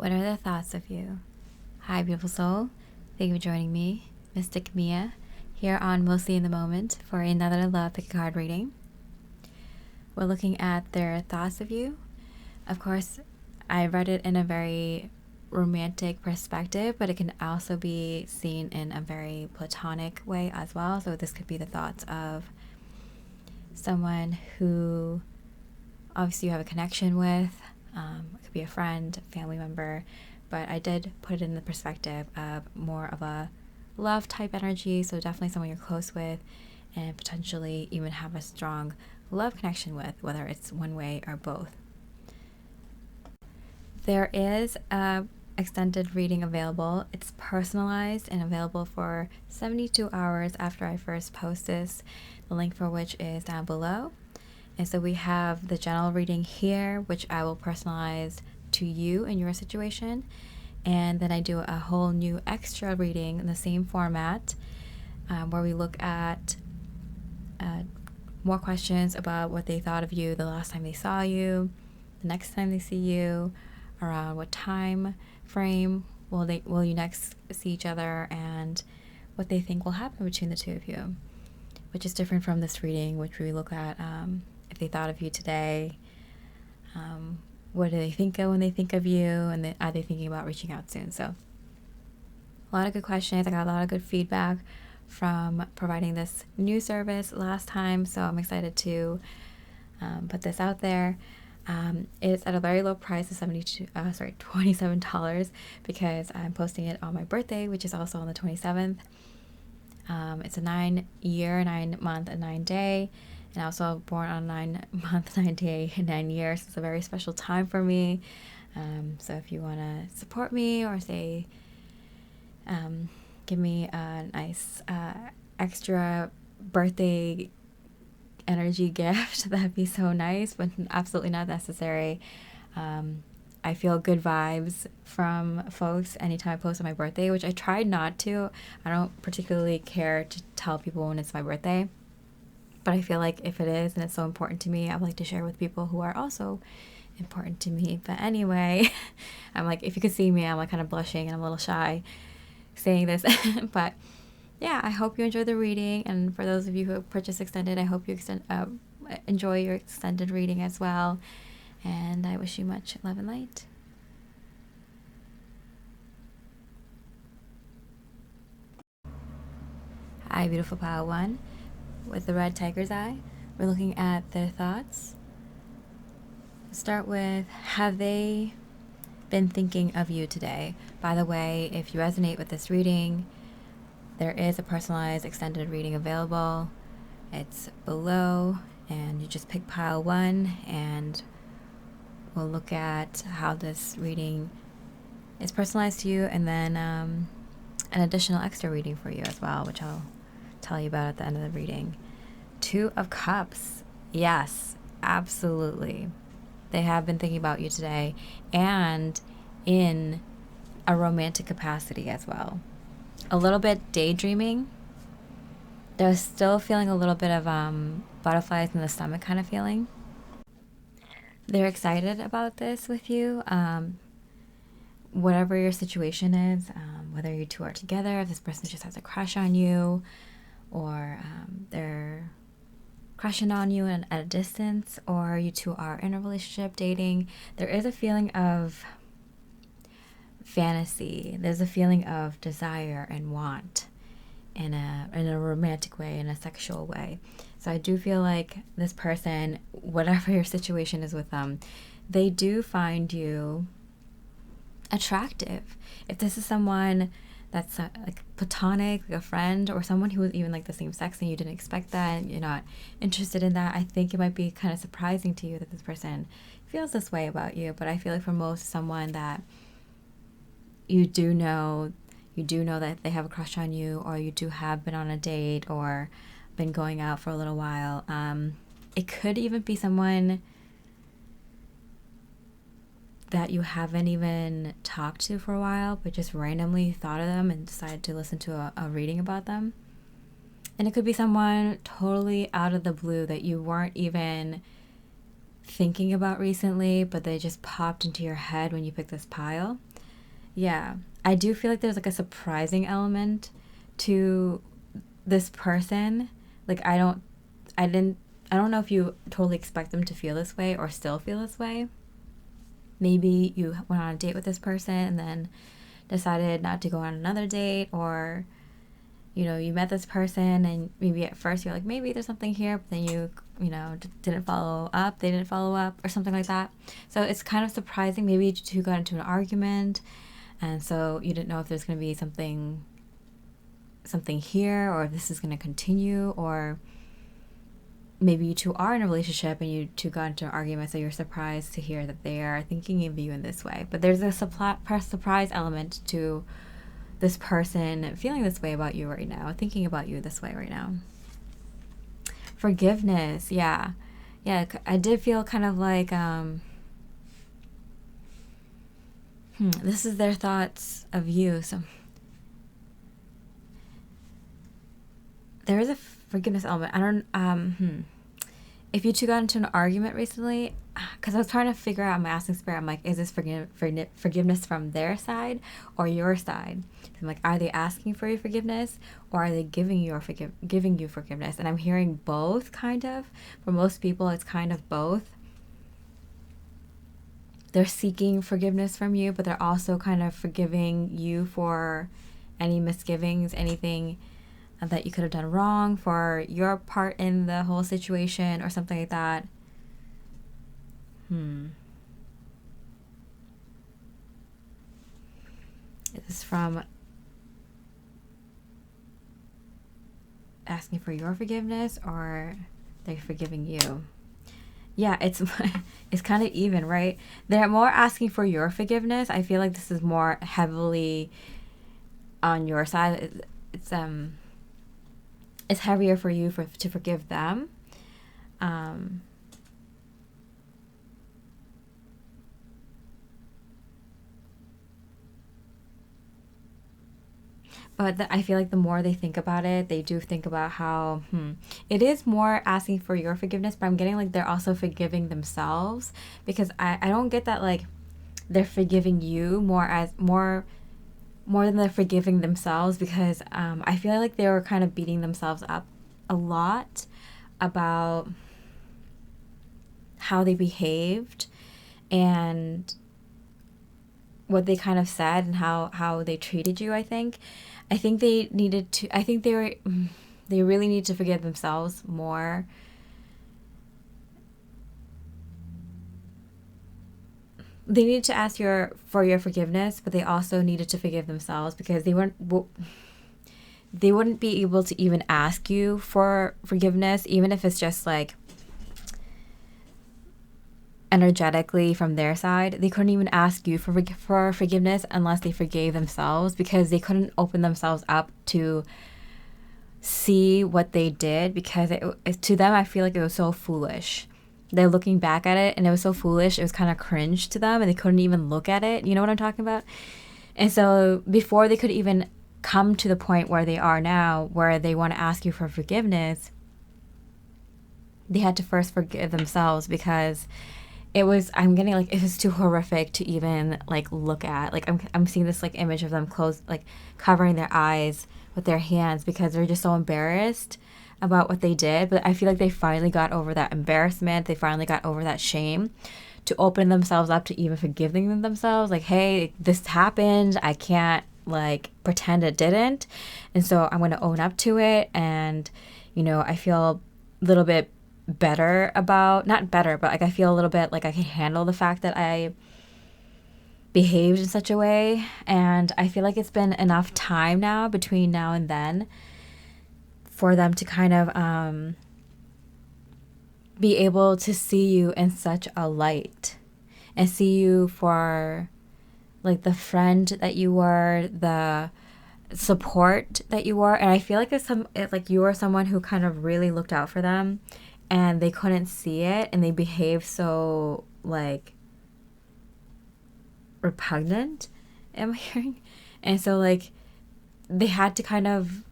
What are the thoughts of you? Hi, beautiful soul. Thank you for joining me, Mystic Miya, here on Mostly in the Moment for another Love Pick a Card reading. We're looking at their thoughts of you. Of course, I read it in a very romantic perspective, but it can also be seen in a very platonic way as well. So this could be the thoughts of someone who obviously you have a connection with. It could be a friend, family member, but I did put it in the perspective of more of a love type energy, so definitely someone you're close with and potentially even have a strong love connection with, whether it's one way or both. There is a extended reading available. It's personalized and available for 72 hours after I first post this, the link for which is down below. And so we have the general reading here, which I will personalize to you in your situation. And then I do a whole new extra reading in the same format where we look at more questions about what they thought of you the last time they saw you, the next time they see you, around what time frame will you next see each other, and what they think will happen between the two of you, which is different from this reading, which we look at if they thought of you today, what do they think of when they think of you, and then are they thinking about reaching out soon? So a lot of good questions. I got a lot of good feedback from providing this new service last time, so I'm excited to put this out there. It's at a very low price of $27, because I'm posting it on my birthday, which is also on the 27th. It's a 9-year, 9-month, and 9-day. And I was also born on 9-month, 9-day, and 9 years. It's a very special time for me. So if you want to support me or say, give me a nice extra birthday energy gift, that'd be so nice, but absolutely not necessary. I feel good vibes from folks anytime I post on my birthday, which I tried not to. I don't particularly care to tell people when it's my birthday. But I feel like if it is and it's so important to me, I would like to share with people who are also important to me. But anyway, I'm like, if you could see me, I'm like kind of blushing and I'm a little shy saying this. But yeah, I hope you enjoyed the reading. And for those of you who have purchased extended, I hope you enjoy your extended reading as well. And I wish you much love and light. Hi, beautiful pile one. With the red tiger's eye, we're looking at their thoughts. Start with, have they been thinking of you today? By the way, if you resonate with this reading, there is a personalized extended reading available. It's below, and you just pick pile one, and we'll look at how this reading is personalized to you, and then an additional extra reading for you as well, which I'll tell you about at the end of the reading. 2 of Cups. Yes, absolutely. They have been thinking about you today, and in a romantic capacity as well. A little bit daydreaming. They're still feeling a little bit of butterflies in the stomach kind of feeling. They're excited about this with you. Whatever your situation is, whether you two are together, if this person just has a crush on you, or they're crushing on you at a distance, or you two are in a relationship, dating, there is a feeling of fantasy. There's a feeling of desire and want in a romantic way, in a sexual way. So I do feel like this person, whatever your situation is with them, they do find you attractive. If this is someone that's like platonic, like a friend, or someone who is even like the same sex and you didn't expect that, and you're not interested in that, I think it might be kind of surprising to you that this person feels this way about you. But I feel like for most, someone that you do know that they have a crush on you, or you do have been on a date or been going out for a little while. It could even be someone that you haven't even talked to for a while, but just randomly thought of them and decided to listen to a reading about them. And it could be someone totally out of the blue that you weren't even thinking about recently, but they just popped into your head when you picked this pile. Yeah. I do feel like there's like a surprising element to this person. Like I didn't I don't know if you totally expect them to feel this way or still feel this way. Maybe you went on a date with this person and then decided not to go on another date, or you met this person and maybe at first you're like, maybe there's something here, but then didn't follow up, they didn't follow up or something like that. So it's kind of surprising. Maybe you two got into an argument and so you didn't know if there's going to be something here, or if this is going to continue, or maybe you two are in a relationship and you two got into an argument, so you're surprised to hear that they are thinking of you in this way. But there's a surprise element to this person feeling this way about you right now, thinking about you this way right now. Forgiveness, yeah. I did feel kind of like this is their thoughts of you. So there is a forgiveness element. I don't if you two got into an argument recently, because I was trying to figure out, I'm asking Spirit, I'm like, is this forgiveness from their side or your side? So I'm like, are they asking for your forgiveness, or are they giving you forgiveness? And I'm hearing both, kind of. For most people, it's kind of both. They're seeking forgiveness from you, but they're also kind of forgiving you for any misgivings, anything that you could have done wrong, for your part in the whole situation or something like that. Is this from asking for your forgiveness, or they're forgiving you? Yeah, it's kind of even, right? They're more asking for your forgiveness. I feel like this is more heavily on your side. It's heavier for you to forgive them. But I feel like the more they think about it, they do think about how it is more asking for your forgiveness, but I'm getting like they're also forgiving themselves, because I don't get that like they're forgiving you more than they're forgiving themselves, because I feel like they were kind of beating themselves up a lot about how they behaved and what they kind of said and how they treated you. I think they needed to. I think they really need to forgive themselves more. They needed to ask for your forgiveness, but they also needed to forgive themselves, because they wouldn't be able to even ask you for forgiveness, even if it's just like energetically from their side. They couldn't even ask you for forgiveness unless they forgave themselves, because they couldn't open themselves up to see what they did, because to them, I feel like it was so foolish. They're looking back at it and it was so foolish, it was kind of cringe to them, and they couldn't even look at it. You know what I'm talking about? And so before they could even come to the point where they are now, where they want to ask you for forgiveness, they had to first forgive themselves, because it was too horrific to even like look at. Like I'm seeing this like image of them covering their eyes with their hands, because they're just so embarrassed about what they did. But I feel like they finally got over that embarrassment. They finally got over that shame to open themselves up to even forgiving themselves. Like, hey, this happened. I can't like pretend it didn't. And so I'm going to own up to it. And, I feel a little bit better about, not better, but like I feel a little bit like I can handle the fact that I behaved in such a way. And I feel like it's been enough time now between now and then for them to kind of be able to see you in such a light, and see you for like the friend that you were, the support that you were. And I feel like it's like you were someone who kind of really looked out for them, and they couldn't see it, and they behaved so like repugnant, am I hearing? And so like they had to kind of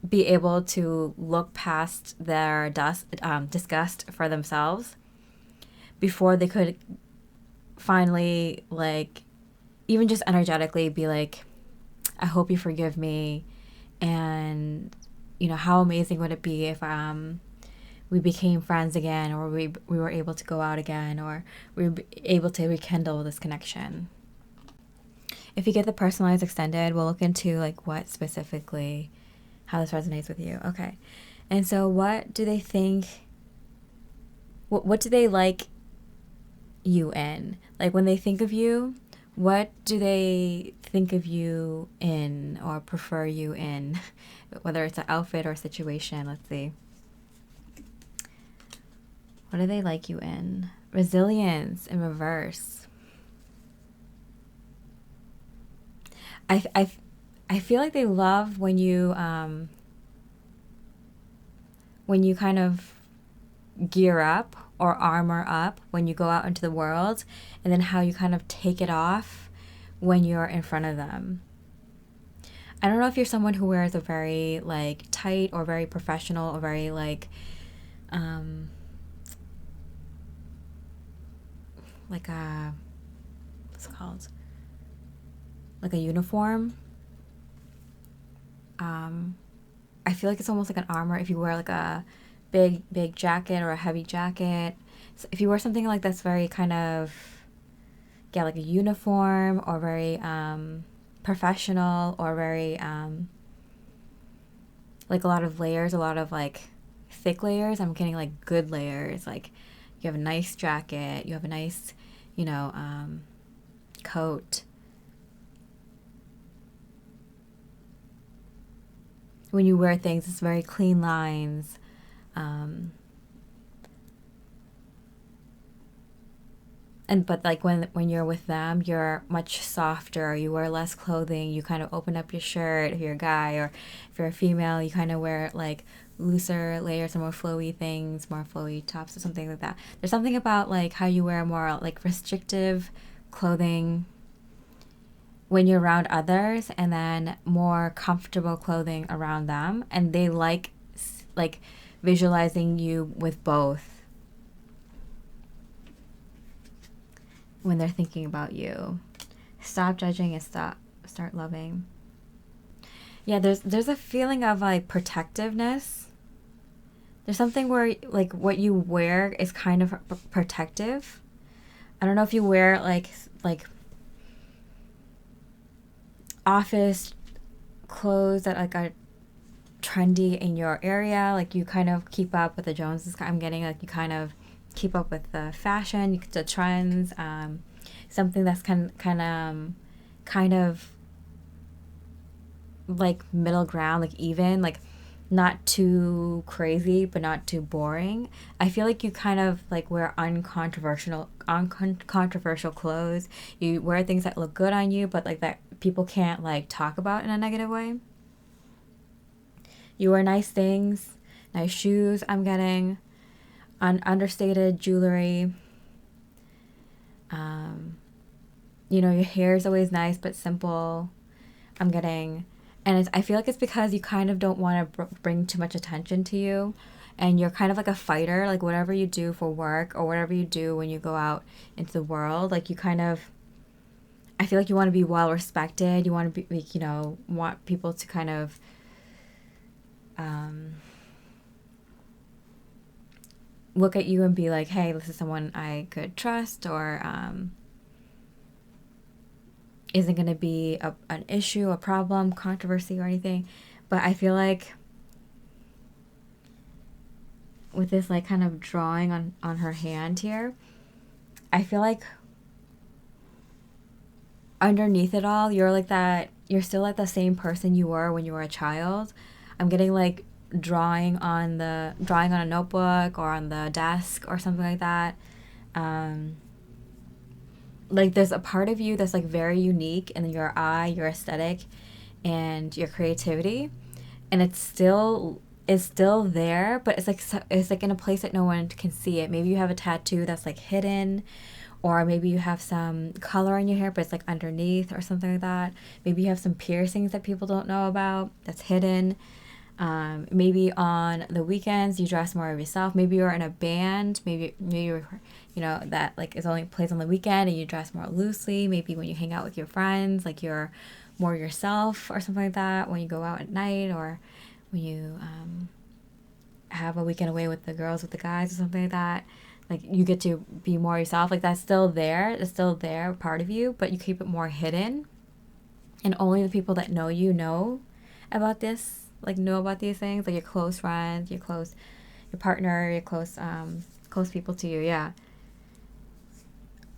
be able to look past their disgust for themselves before they could finally, like, even just energetically be like, I hope you forgive me. And, you know, how amazing would it be if we became friends again, or we were able to go out again, or we were able to rekindle this connection. If you get the personalized extended, we'll look into like what specifically, how this resonates with you. Okay. And so what do they think, what do they like you in? Like when they think of you, what do they think of you in or prefer you in? Whether it's an outfit or a situation, let's see. What do they like you in? Resilience in reverse. I feel like they love when you kind of gear up or armor up when you go out into the world, and then how you kind of take it off when you're in front of them. I don't know if you're someone who wears a very like tight or very professional or very like a, what's it called? Like a uniform. I feel like it's almost like an armor if you wear like a big jacket or a heavy jacket. So if you wear something like that's very kind of, yeah, like a uniform, or very professional, or very like a lot of layers, a lot of like thick layers. I'm getting like good layers. Like you have a nice jacket, you have a nice, you know, coat. When you wear things, it's very clean lines. But like when you're with them, you're much softer. You wear less clothing. You kind of open up your shirt if you're a guy, or if you're a female, you kind of wear like looser layers or more flowy things, more flowy tops or something like that. There's something about like how you wear more like restrictive clothing when you're around others, and then more comfortable clothing around them, and they like visualizing you with both when they're thinking about you. Stop judging and start loving. Yeah, there's a feeling of like protectiveness. There's something where like what you wear is kind of protective. I don't know if you wear like office clothes that like are trendy in your area, like you kind of keep up with the Joneses. I'm getting like you kind of keep up with the fashion, the trends, something that's kind of like middle ground, like even like not too crazy but not too boring. I feel like you kind of like wear uncontroversial clothes. You wear things that look good on you, but like that people can't like talk about in a negative way. You wear nice things, nice shoes. I'm getting understated jewelry. You know, your hair is always nice but simple. I'm getting, and I feel like it's because you kind of don't want to bring too much attention to you, and you're kind of like a fighter. Like whatever you do for work or whatever you do when you go out into the world, like you kind of, I feel like you want to be well respected. You want to be, you know, want people to kind of look at you and be like, hey, this is someone I could trust, or isn't going to be an issue, a problem, controversy, or anything. But I feel like with this like kind of drawing on her hand here, I feel like underneath it all, you're like that, you're still like the same person you were when you were a child. I'm getting like drawing on a notebook or on the desk or something like that. Like there's a part of you that's like very unique in your eye, your aesthetic, and your creativity, and it's still there, but it's like in a place that no one can see it. Maybe you have a tattoo that's like hidden, or maybe you have some color in your hair but it's like underneath or something like that. Maybe you have some piercings that people don't know about that's hidden. Maybe on the weekends you dress more of yourself. Maybe you're in a band. Maybe you're, that like is only plays on the weekend and you dress more loosely. Maybe when you hang out with your friends, like you're more yourself or something like that. When you go out at night, or when you have a weekend away with the girls, with the guys, or something like that. Like you get to be more yourself. Like that's still there. It's still there, part of you, but you keep it more hidden. And only the people that know you know about this. Like know about these things, like your close friends, your partner, your close people to you. Yeah.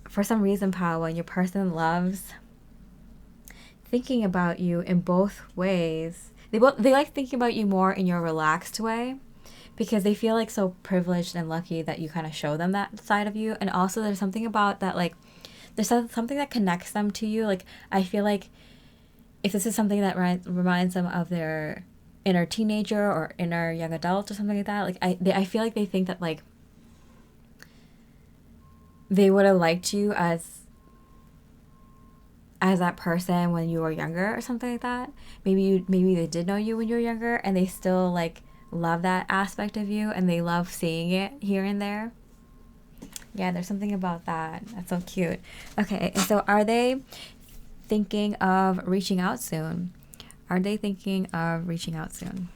For some reason, Pal, when your person loves thinking about you in both ways, they like thinking about you more in your relaxed way, because they feel like so privileged and lucky that you kind of show them that side of you. And also there's something about that, like there's something that connects them to you. Like I feel like if this is something that reminds them of their inner teenager or inner young adult or something like that, like I feel like they think that like they would have liked you as that person when you were younger or something like that. Maybe they did know you when you were younger and they still like love that aspect of you and they love seeing it here and there. Yeah, there's something about that. That's so cute. Okay, so are they thinking of reaching out soon? Are they thinking of reaching out soon?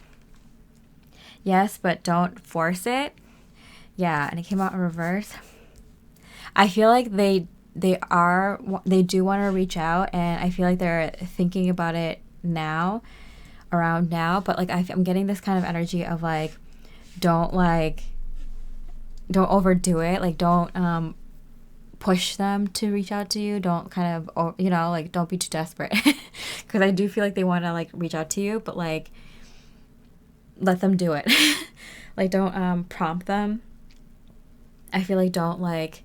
Yes, but don't force it. Yeah, and it came out in reverse. I feel like they do want to reach out, and I feel like they're thinking about it around now. But like I'm getting this kind of energy of like, don't overdo it. Like don't push them to reach out to you. Don't kind of, like don't be too desperate. Because I do feel like they want to like reach out to you, but like let them do it. Like don't prompt them. I feel like don't like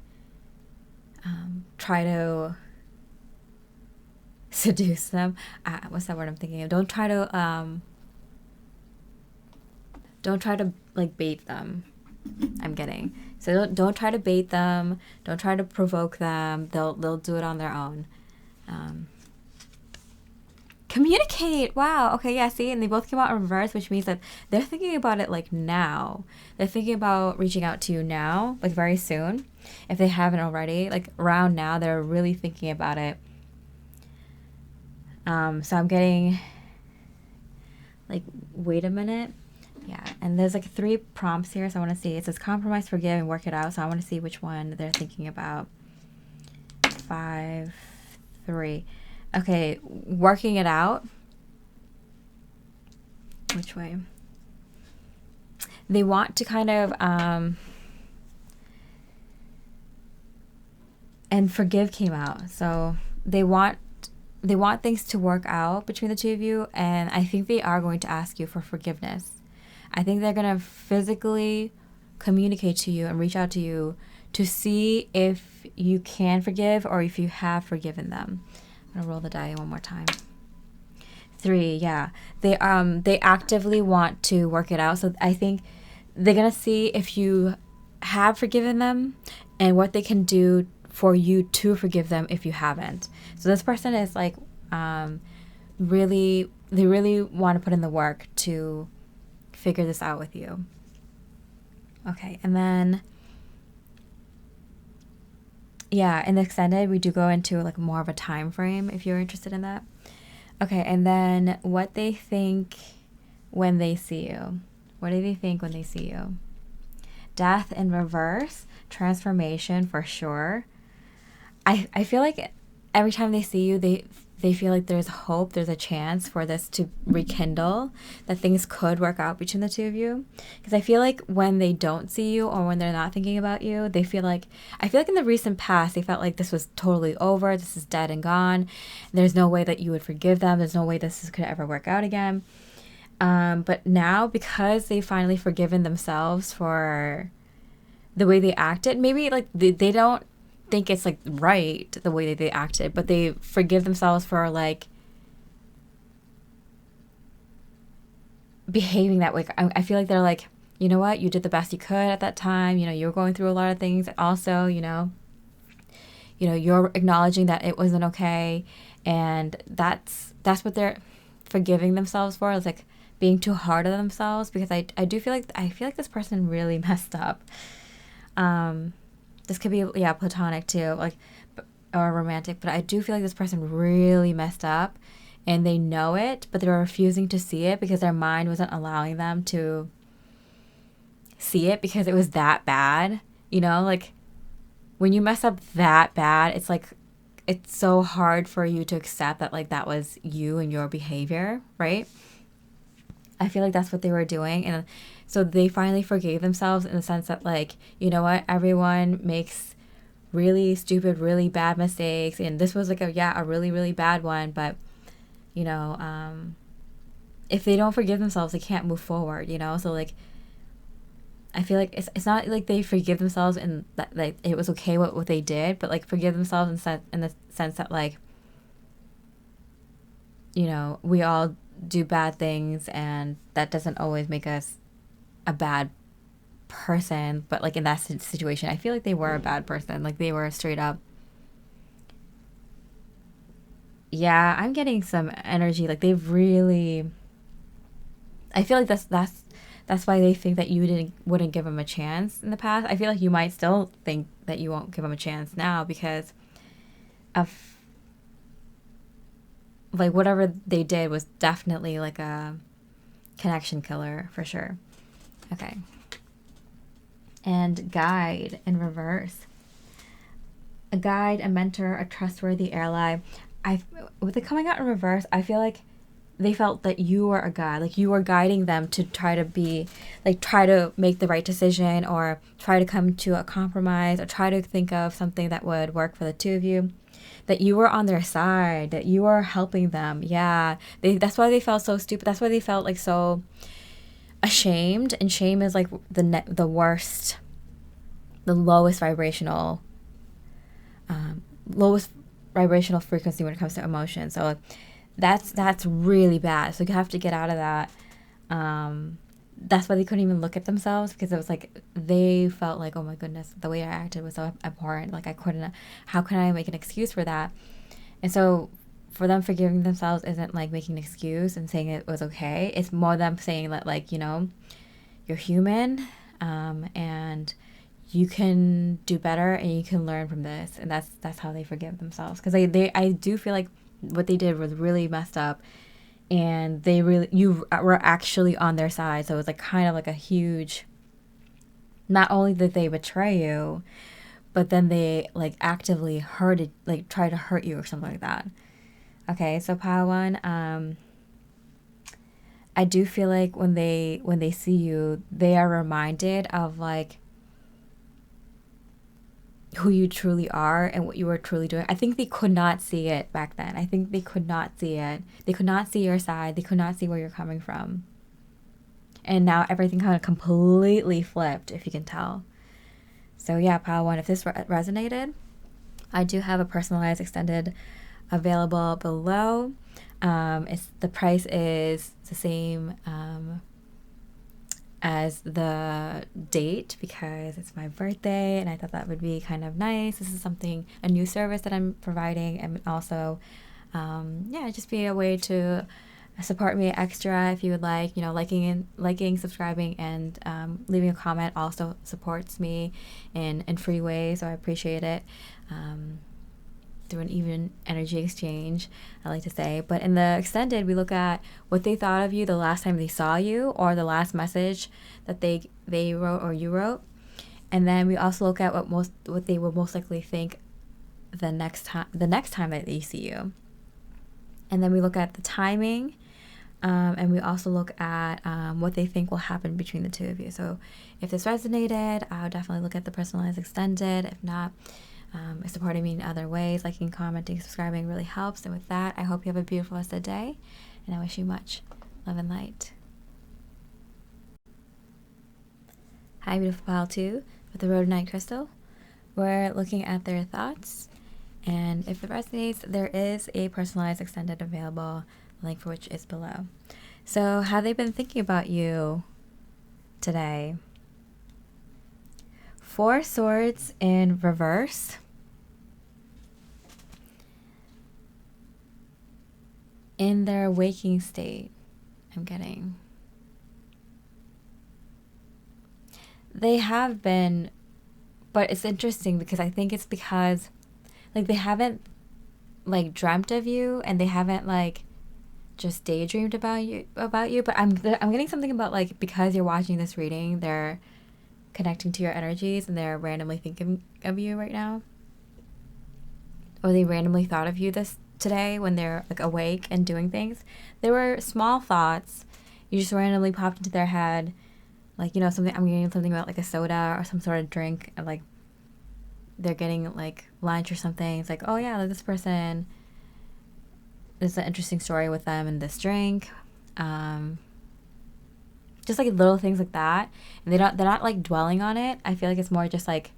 try to seduce them. What's that word I'm thinking of? Don't try to like bait them. I'm getting. So don't try to bait them. Don't try to provoke them. They'll do it on their own. Communicate. Wow. Okay. Yeah. See, and they both came out in reverse, which means that they're thinking about it like now. They're thinking about reaching out to you now, like very soon, if they haven't already. Like around now, they're really thinking about it. So I'm getting like, wait a minute. Yeah, and there's like 3 prompts here, so I want to see. It says compromise, forgive, and work it out. So I want to see which one they're thinking about. 5, 3. Okay, working it out. Which way? They want to kind of and forgive came out. So they want things to work out between the two of you, and I think they are going to ask you for forgiveness. I think they're going to physically communicate to you and reach out to you to see if you can forgive or if you have forgiven them. I'm going to roll the die one more time. 3, yeah. They actively want to work it out. So I think they're going to see if you have forgiven them and what they can do for you to forgive them if you haven't. So this person is like they really want to put in the work to figure this out with you. Okay, and then yeah, in the extended we do go into like more of a time frame if you're interested in that. Okay, and then what they think when they see you. What do they think when they see you? Death in reverse, transformation for sure. I feel like every time they see you, they feel like there's hope, there's a chance for this to rekindle, that things could work out between the two of you. Because I feel like when they don't see you or when they're not thinking about you, I feel like in the recent past, they felt like this was totally over, this is dead and gone. There's no way that you would forgive them. There's no way this could ever work out again. But now, because they've finally forgiven themselves for the way they acted, maybe like they don't think it's like right the way that they acted, but they forgive themselves for like behaving that way. I feel like they're like, you know what, you did the best you could at that time, you were going through a lot of things, also you're acknowledging that it wasn't okay, and that's what they're forgiving themselves for. It's like being too hard on themselves, because I do feel like this person really messed up. This could be, yeah, platonic too, like, or romantic, but I do feel like this person really messed up and they know it, but they're refusing to see it because their mind wasn't allowing them to see it because it was that bad. You know, like when you mess up that bad, it's like, it's so hard for you to accept that, like, that was you and your behavior, right? I feel like that's what they were doing. And so they finally forgave themselves in the sense that, like, you know what, everyone makes really stupid, really bad mistakes. And this was like a really, really bad one. But, you know, if they don't forgive themselves, they can't move forward, you know? So, like, I feel like it's not like they forgive themselves and that, like, it was okay what they did, but, like, forgive themselves in the sense that, like, you know, we all do bad things and that doesn't always make us a bad person. But, like, in that situation, I feel like they were a bad person. Like, they were straight up. Yeah, I'm getting some energy. Like, they've really, I feel like that's why they think that you wouldn't give them a chance in the past. I feel like you might still think that you won't give them a chance now because of, like, whatever they did was definitely like a connection killer for sure. Okay. And guide in reverse. A guide, a mentor, a trustworthy ally. With it coming out in reverse, I feel like they felt that you were a guide, like you were guiding them to try to make the right decision, or try to come to a compromise, or try to think of something that would work for the two of you, that you were on their side, that you were helping them. Yeah, that's why they felt so stupid. That's why they felt like so ashamed. And shame is like the worst, the lowest vibrational frequency when it comes to emotion. So, like, that's really bad. So you have to get out of that. That's why they couldn't even look at themselves, because it was like they felt like, oh my goodness, the way I acted was so abhorrent. Like, how can I make an excuse for that? And so for them, forgiving themselves isn't like making an excuse and saying it was okay. It's more them saying that, like, you know, you're human, and you can do better and you can learn from this. And that's how they forgive themselves. Because I do feel like what they did was really messed up, and you were actually on their side. So it was like kind of like a huge, not only did they betray you, but then they like actively try to hurt you or something like that. Okay, so pile one, I do feel like when they see you, they are reminded of, like, who you truly are and what you were truly doing. I think they could not see it back then. I think they could not see it. They could not see your side. They could not see where you're coming from. And now everything kind of completely flipped, if you can tell. So yeah, pile one, if this resonated, I do have a personalized extended available below. The price is the same as the date, because it's my birthday and I thought that would be kind of nice. This is a new service that I'm providing, and also just be a way to support me extra. If you would like, you know, liking, subscribing, and leaving a comment also supports me in free ways, so I appreciate it. Through an even energy exchange, I like to say. But in the extended, we look at what they thought of you the last time they saw you, or the last message that they wrote or you wrote. And then we also look at what they will most likely think the next time that they see you. And then we look at the timing, and we also look at what they think will happen between the two of you. So if this resonated, I would definitely look at the personalized extended. If not, supporting me in other ways, liking, commenting, subscribing really helps. And with that, I hope you have a beautiful rest of the day, and I wish you much love and light. Hi, beautiful pile 2 with the Rhodonite crystal. We're looking at their thoughts, and if it resonates, there is a personalized extended available, the link for which is below. So have they been thinking about you today? 4 swords in reverse. In their waking state, I'm getting. They have been, but it's interesting because I think it's because like they haven't like dreamt of you, and they haven't like just daydreamed about you. But I'm getting something about like because you're watching this reading, they're connecting to your energies and they're randomly thinking of you right now, or they randomly thought of you this today when they're like awake and doing things. They were small thoughts. You just randomly popped into their head, like, you know, something. I'm getting something about like a soda or some sort of drink, and like they're getting like lunch or something. It's like, oh yeah, like this person, there's an interesting story with them and this drink. Just like little things like that, and they're not like dwelling on it. I feel like it's more just like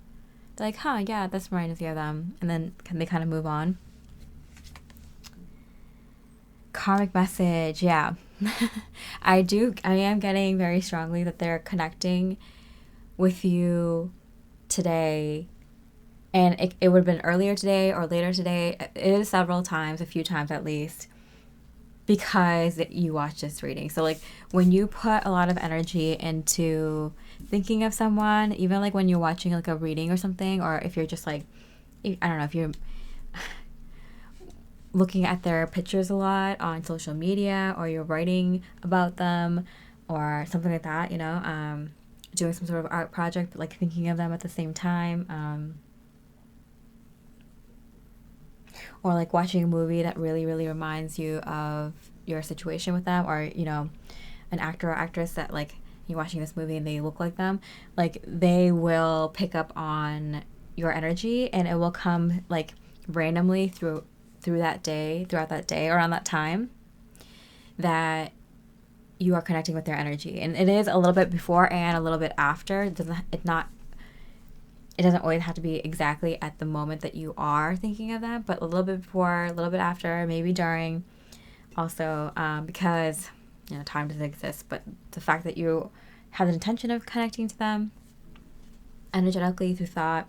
they're like, huh, yeah, this reminds me of them, and then they kind of move on. Karmic message, yeah. I am getting very strongly that they're connecting with you today, and it would have been earlier today or later today. It is several times, a few times at least, because you watch this reading. So like when you put a lot of energy into thinking of someone, even like when you're watching like a reading or something, or if you're just like, I don't know, if you're looking at their pictures a lot on social media, or you're writing about them or something like that, you know, doing some sort of art project, but like thinking of them at the same time, or like watching a movie that really, really reminds you of your situation with them, or, you know, an actor or actress that like you're watching this movie and they look like them, like they will pick up on your energy, and it will come like randomly throughout that day, around that time that you are connecting with their energy. And it is a little bit before and a little bit after. It doesn't always have to be exactly at the moment that you are thinking of them, but a little bit before, a little bit after, maybe during also, because, you know, time doesn't exist, but the fact that you have the intention of connecting to them energetically through thought,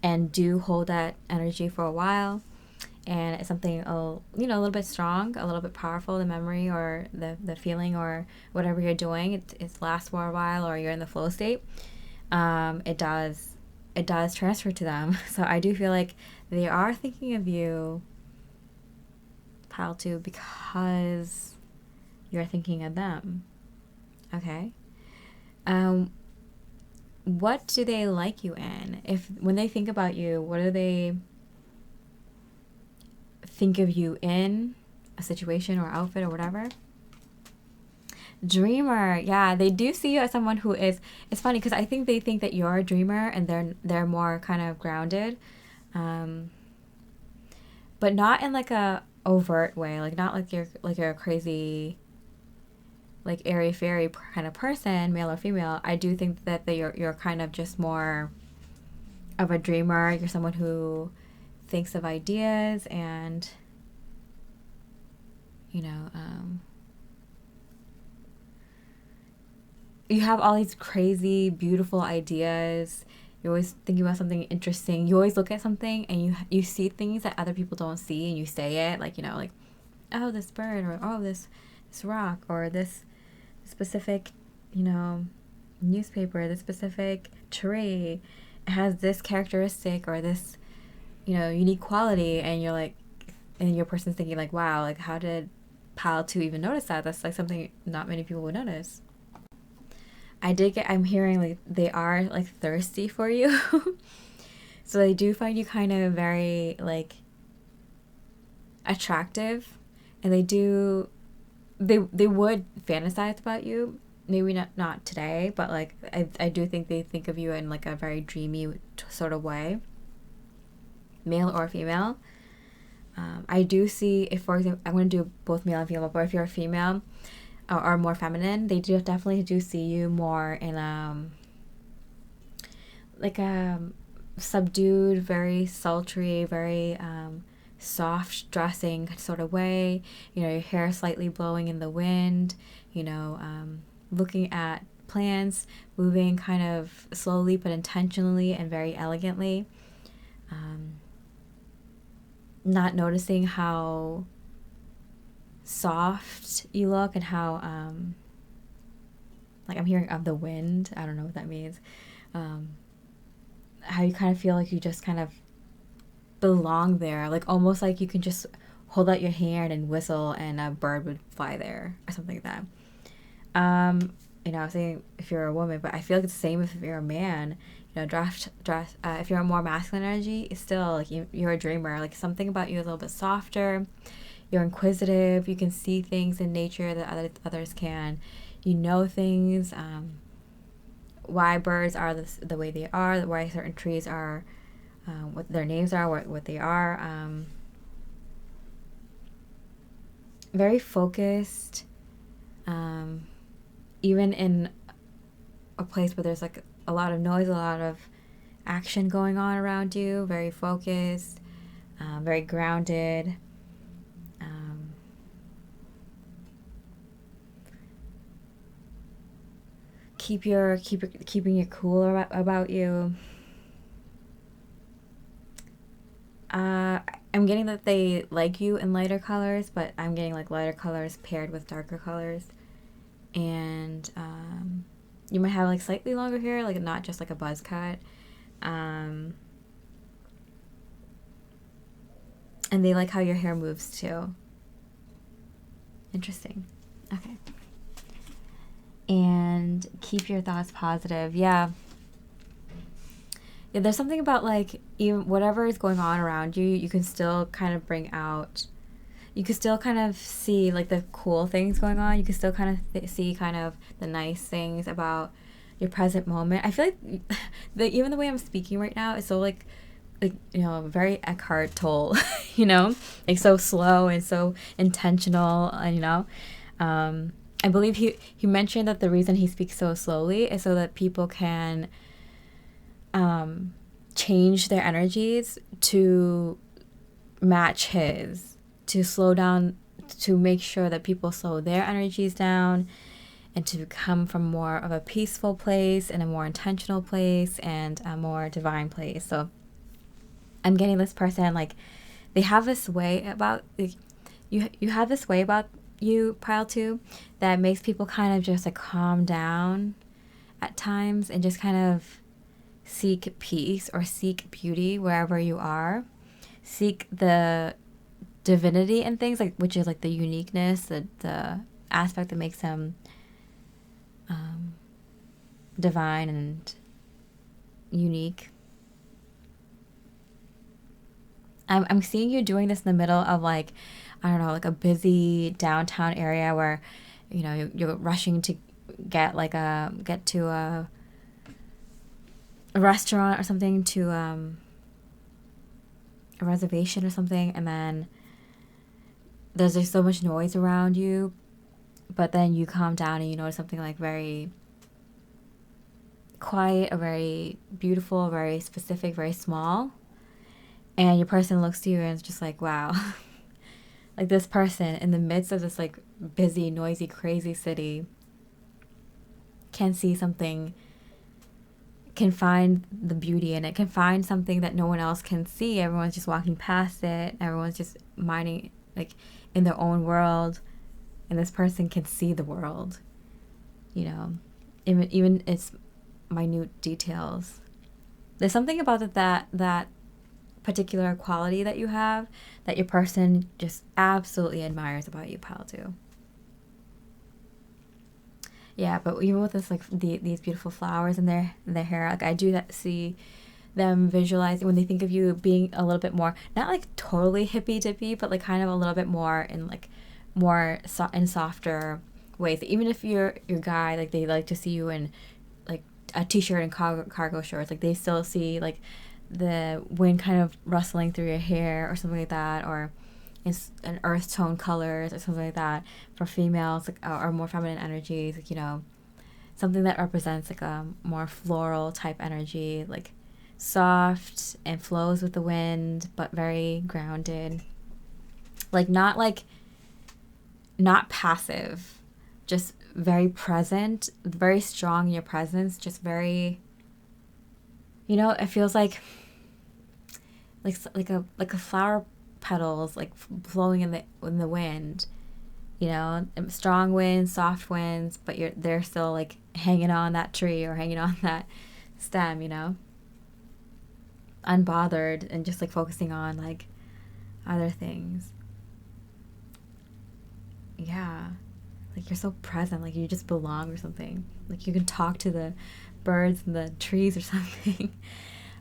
and do hold that energy for a while, and it's something, you know, a little bit strong, a little bit powerful, the memory or the feeling or whatever you're doing, it lasts for a while, or you're in the flow state, it does transfer to them. So I do feel like they are thinking of you, pile 2, because you're thinking of them. Okay. What do they like you in? When they think about you, what do they think of you in? A situation or outfit or whatever? Dreamer. Yeah, they do see you as someone who is, it's funny because I think they think that you're a dreamer, and they're more kind of grounded, but not in like a overt way, like not like you're a crazy like airy fairy kind of person, male or female. I do think that you're kind of just more of a dreamer. You're someone who thinks of ideas, and you know, you have all these crazy, beautiful ideas. You're always thinking about something interesting. You always look at something and you see things that other people don't see, and you say it, like, you know, like, oh, this bird, or oh, this rock, or this specific, you know, newspaper, this specific tree has this characteristic or this, you know, unique quality, and you're like, and your person's thinking like, wow, like how did pile 2 even notice that? That's like something not many people would notice. I'm hearing like they are like thirsty for you. So they do find you kind of very like attractive, and they would fantasize about you. Maybe not today, but like I do think they think of you in like a very dreamy sort of way, male or female. I do see, if for example, I'm going to do both male and female, but if you're a female or more feminine, they definitely do see you more in like a subdued, very sultry, very soft dressing sort of way. You know, your hair slightly blowing in the wind, you know, looking at plants, moving kind of slowly but intentionally and very elegantly. Not noticing how soft you look, and how like I'm hearing of the wind. I don't know what that means. How you kind of feel like you just kind of belong there, like almost like you can just hold out your hand and whistle and a bird would fly there or something like that. I'm saying if you're a woman, but I feel like it's the same if you're a man. If you're a more masculine energy, it's still like you're a dreamer. Like something about you is a little bit softer. You're inquisitive. You can see things in nature that others can. You know things. Why birds are the way they are. Why certain trees are, what their names are, what they are. Very focused. Even in a place where there's like a lot of noise, a lot of action going on around you, very focused, very grounded. Keeping your cool about you. I'm getting that they like you in lighter colors, but I'm getting like lighter colors paired with darker colors. And you might have like slightly longer hair, like not just like a buzz cut. And they like how your hair moves too. Interesting. Okay. And keep your thoughts positive. Yeah, there's something about like even whatever is going on around you, you can still kind of bring out, you can still kind of see like the cool things going on. You can still kind of see kind of the nice things about your present moment. I feel like even the way I'm speaking right now is so like very Eckhart Tolle, like so slow and so intentional, and I believe he mentioned that the reason he speaks so slowly is so that people can change their energies to match his, to slow down, to make sure that people slow their energies down and to come from more of a peaceful place and a more intentional place and a more divine place. So I'm getting this person, like, they have this way about, like, you have this way about you, Pile 2, that makes people kind of just like calm down at times and just kind of seek peace or seek beauty wherever you are. Seek the divinity in things, like, which is like the uniqueness, the aspect that makes them divine and unique. I'm seeing you doing this in the middle of like, I don't know, like a busy downtown area where, you're rushing to get to a restaurant or something, to a reservation or something, and then there's just so much noise around you, but then you calm down and you notice something like very quiet, or very beautiful, very specific, very small, and your person looks to you and it's just like, wow. Like, this person in the midst of this like busy, noisy, crazy city can see something, can find the beauty in it, can find something that no one else can see. Everyone's just walking past it. Everyone's just minding, like, in their own world. And this person can see the world, even its minute details. There's something about that particular quality that you have that your person just absolutely admires about you, Pile 2. Yeah, but even with this, like, these beautiful flowers in their hair, like, I do see them visualizing when they think of you being a little bit more, not like totally hippy dippy, but like kind of a little bit more in like more in softer ways. Even if you're your guy, like, they like to see you in like a t-shirt and cargo shorts, like they still see like the wind kind of rustling through your hair or something like that, or it's an earth tone colors or something like that. For females, like, or more feminine energies, like, something that represents like a more floral type energy, like soft and flows with the wind, but very grounded, not passive, just very present, very strong in your presence, just very, it feels like a flower petals like blowing in the wind, you know, strong winds, soft winds, but they're still like hanging on that tree or hanging on that stem, you know, unbothered and just like focusing on like other things. Yeah, like you're so present, like you just belong or something. Like you can talk to the birds and the trees or something.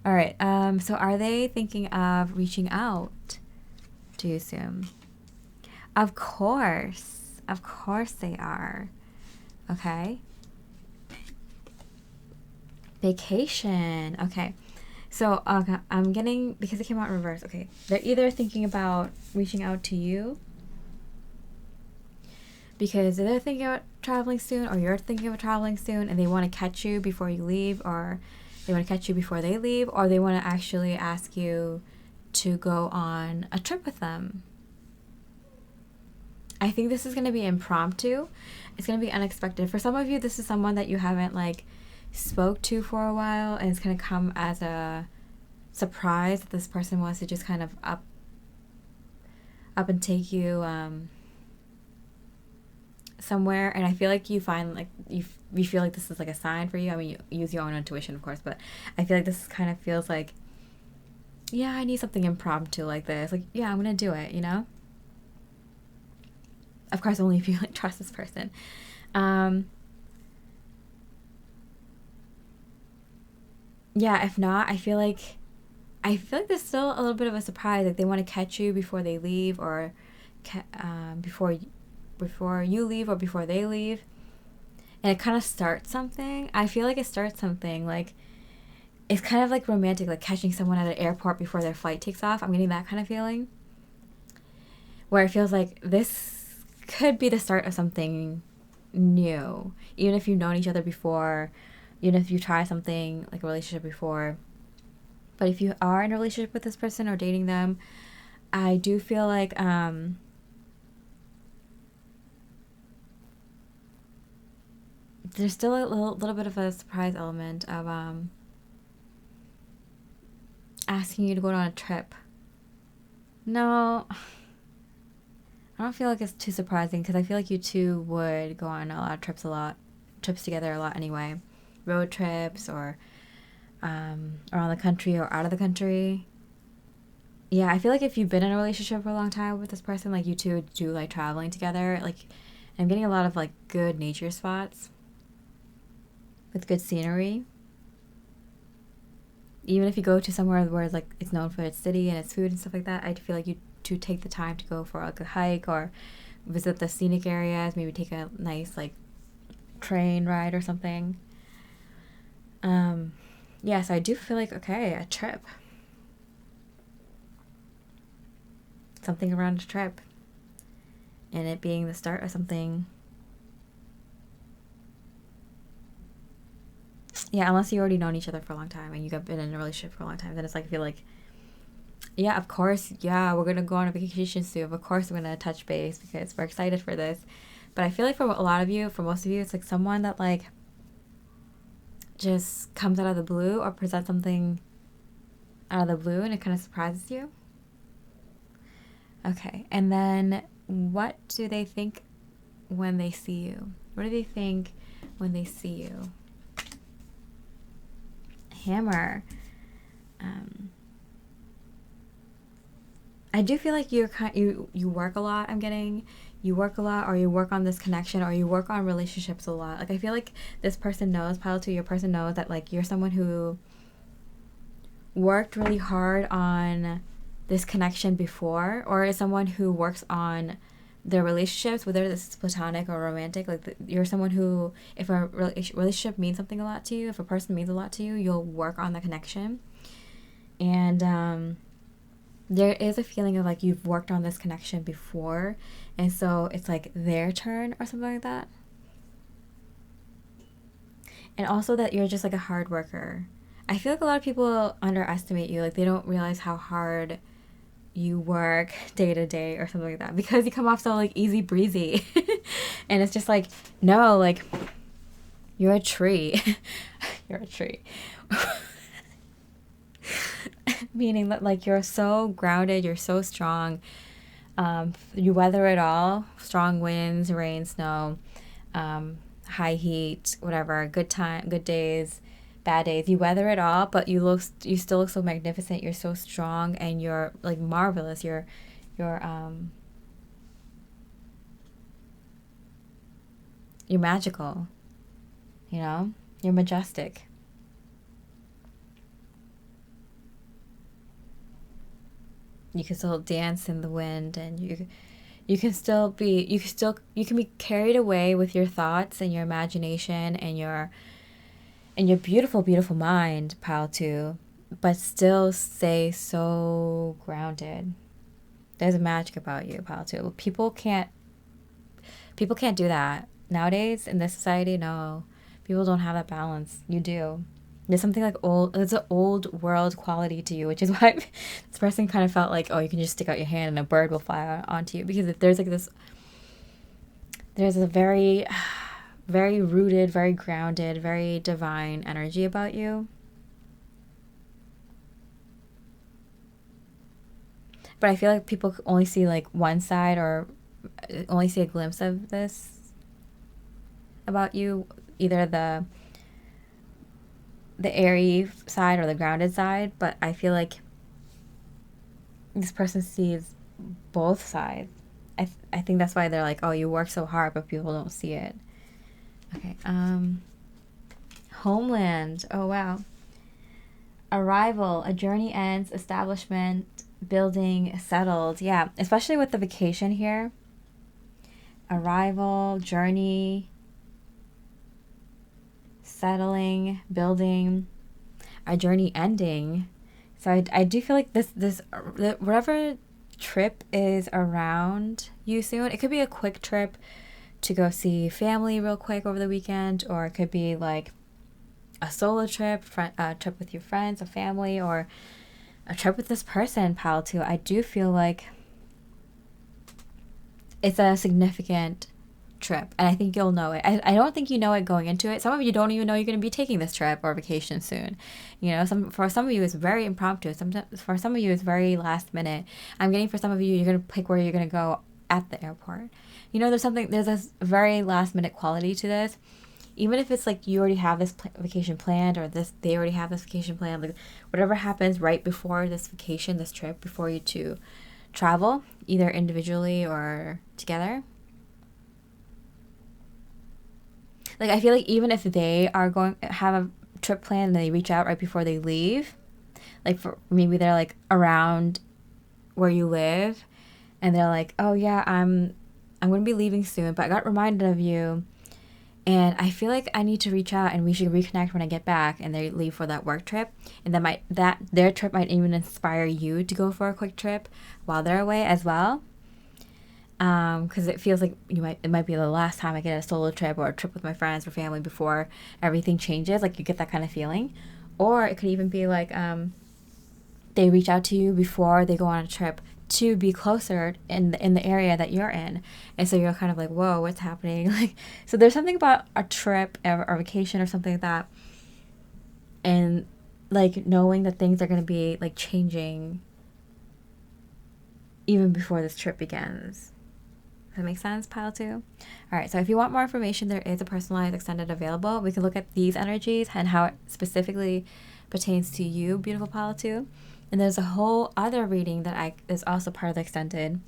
All right. So are they thinking of reaching out to you soon? Of course. Of course they are. Okay. Vacation. Okay. So I'm getting, because it came out in reverse. Okay. They're either thinking about reaching out to you because they're thinking about traveling soon, or you're thinking about traveling soon and they want to catch you before you leave, or they want to catch you before they leave, or they want to actually ask you to go on a trip with them. I think this is going to be impromptu. It's going to be unexpected. For some of you, this is someone that you haven't like spoke to for a while, and it's going to come as a surprise that this person wants to just kind of up and take you somewhere. And I feel like you find like you feel like this is like a sign for you. I mean, you use your own intuition, of course, but I feel like this kind of feels like, yeah, I need something impromptu like this. Like, yeah, I'm going to do it, you know? Of course, only if you like trust this person. Yeah, if not, I feel like there's still a little bit of a surprise. Like they want to catch you before they leave, or before you leave, or before they leave, and it kind of starts something. I feel like it starts something. Like it's kind of like romantic, like catching someone at an airport before their flight takes off. I'm getting that kind of feeling, where it feels like this could be the start of something new, even if you've known each other before, even if you try something like a relationship before. But if you are in a relationship with this person or dating them, I do feel like there's still a little bit of a surprise element of asking you to go on a trip. No, I don't feel like it's too surprising, because I feel like you two would go on a lot of trips together a lot anyway. Road trips, or around the country or out of the country. Yeah, I feel like if you've been in a relationship for a long time with this person, like you two do like traveling together. Like I'm getting a lot of like good nature spots with good scenery. Even if you go to somewhere where like it's known for its city and its food and stuff like that, I feel like you to take the time to go for like a hike or visit the scenic areas, maybe take a nice like train ride or something. Yeah, so I do feel like, okay, a trip. Something around a trip. And it being the start of something. Yeah, unless you already known each other for a long time and you've been in a relationship for a long time, then it's like I feel like, yeah, of course, yeah, we're gonna go on a vacation soon. Of course, we're gonna touch base because we're excited for this. But I feel like for a lot of you, for most of you, it's like someone that like just comes out of the blue or presents something out of the blue, and it kind of surprises you. Okay, and then what do they think when they see you? What do they think when they see you? Hammer. I do feel like you work a lot. I'm getting you work a lot, or you work on this connection, or you work on relationships a lot. Like I feel like this person knows, pile 2, your person knows that like you're someone who worked really hard on this connection before, or is someone who works on their relationships, whether this is platonic or romantic. Like you're someone who, if a relationship means something a lot to you, if a person means a lot to you, you'll work on the connection. And there is a feeling of like you've worked on this connection before, and so it's like their turn or something like that. And also that you're just like a hard worker. I feel like a lot of people underestimate you. Like they don't realize how hard you work day to day or something like that, because you come off so like easy breezy. And it's just like, no, like you're a tree. You're a tree. Meaning that like you're so grounded, you're so strong. You weather it all, strong winds, rain, snow, high heat, whatever, good time, good days, bad days. You weather it all, but you still look so magnificent. You're so strong, and you're like marvelous. You're you're magical. You know, you're majestic. You can still dance in the wind, and you can be carried away with your thoughts and your imagination and your beautiful, beautiful mind, pal, too, but still stay so grounded. There's a magic about you, pal, too. People can't do that nowadays in this society. No, people don't have that balance. You do. There's something like there's an old world quality to you, which is why this person kind of felt like, oh, you can just stick out your hand and a bird will fly onto you, because there's like there's a very very rooted, very grounded, very divine energy about you. But I feel like people only see like one side, or only see a glimpse of this about you, either the airy side or the grounded side. But I feel like this person sees both sides. I think that's why they're like, oh, you work so hard, but people don't see it. Okay. Homeland. Oh, wow. Arrival. A journey ends. Establishment. Building. Settled. Yeah, especially with the vacation here. Arrival. Journey. Settling. Building. A journey ending. So I do feel like this whatever trip is around you soon. It could be a quick trip to go see family real quick over the weekend, or it could be like a solo trip, a trip with your friends, a family, or a trip with this person, pal, too. I do feel like it's a significant trip, and I think you'll know it. I don't think you know it going into it. Some of you don't even know you're going to be taking this trip or vacation soon. You know, for some of you it's very impromptu. For some of you it's very last minute. I'm getting for some of you, you're going to pick where you're going to go at the airport. You know, there's this very last minute quality to this. Even if it's like you already have this vacation planned, or they already have this vacation planned, like whatever happens right before this vacation, this trip, before you to travel, either individually or together. Like, I feel like even if they are have a trip plan and they reach out right before they leave, like maybe they're like around where you live, and they're like, oh yeah, I'm going to be leaving soon, but I got reminded of you, and I feel like I need to reach out and we should reconnect when I get back, and they leave for that work trip, and their trip might even inspire you to go for a quick trip while they're away as well. Because it feels like it might be the last time I get a solo trip or a trip with my friends or family before everything changes. Like, you get that kind of feeling. Or it could even be like they reach out to you before they go on a trip to be closer in the area that you're in, and so you're kind of like, whoa, what's happening? Like, so there's something about a trip or a vacation or something like that, and like knowing that things are going to be like changing even before this trip begins. Does that make sense, pile 2? All right, so if you want more information, there is a personalized extended available. We can look at these energies and how it specifically pertains to you, beautiful pile 2. And there's a whole other reading that is also part of the extended,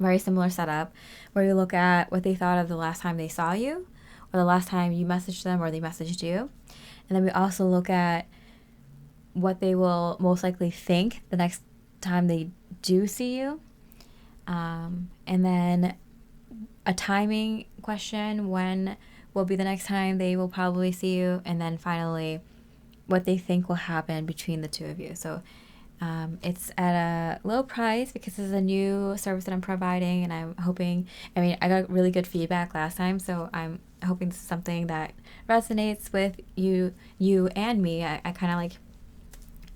very similar setup, where you look at what they thought of the last time they saw you, or the last time you messaged them or they messaged you. And then we also look at what they will most likely think the next time they do see you. And then a timing question, when will be the next time they will probably see you, and then finally what they think will happen between the two of you. So it's at a low price because this is a new service that I'm providing, and I'm hoping, I got really good feedback last time, so I'm hoping this is something that resonates with you and me. I kind of like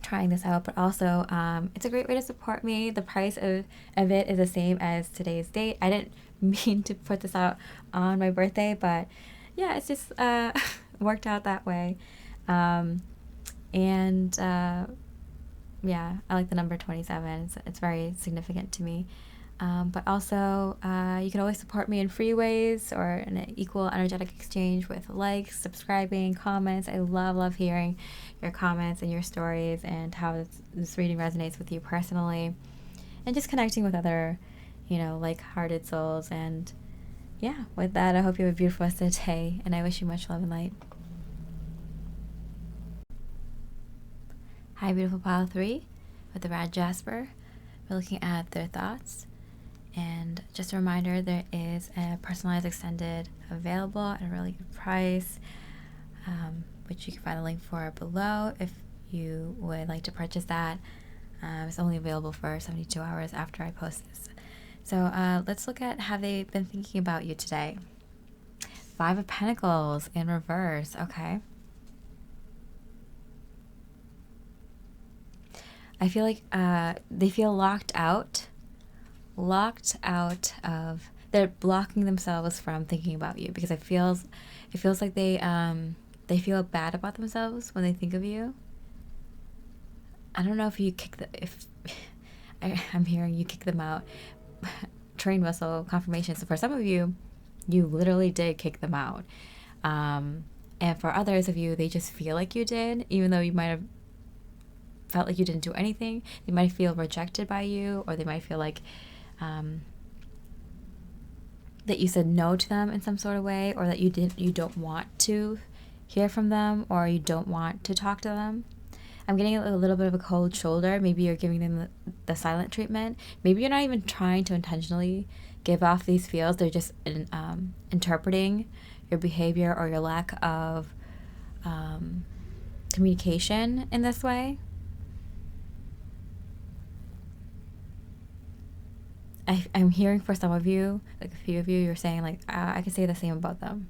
trying this out, but also it's a great way to support me. The price of it is the same as today's date. I didn't mean to put this out on my birthday, but yeah, it's just worked out that way. Yeah, I like the number 27. It's very significant to me. But also, you can always support me in free ways or in an equal energetic exchange with likes, subscribing, comments. I love hearing your comments and your stories and how this reading resonates with you personally, and just connecting with other, like-hearted souls. And yeah, with that, I hope you have a beautiful rest of the day, and I wish you much love and light. Hi, beautiful pile 3 with the rad Jasper. We're looking at their thoughts. And just a reminder, there is a personalized extended available at a really good price, which you can find the link for below if you would like to purchase that. It's only available for 72 hours after I post this. So let's look at how they've been thinking about you today. 5 of Pentacles in reverse, okay. I feel like they feel locked out of, they're blocking themselves from thinking about you, because it feels like they feel bad about themselves when they think of you. I don't know if you I'm hearing you kick them out. Train whistle confirmation. So for some of you, you literally did kick them out. And for others of you, they just feel like you did, even though you might have felt like you didn't do anything. They might feel rejected by you, or they might feel like that you said no to them in some sort of way, or that you don't want to hear from them, or you don't want to talk to them. I'm getting a little bit of a cold shoulder. Maybe you're giving them the silent treatment. Maybe you're not even trying to intentionally give off these feels. They're just interpreting your behavior or your lack of communication in this way. I'm hearing for some of you, like a few of you, you're saying like, I can say the same about them,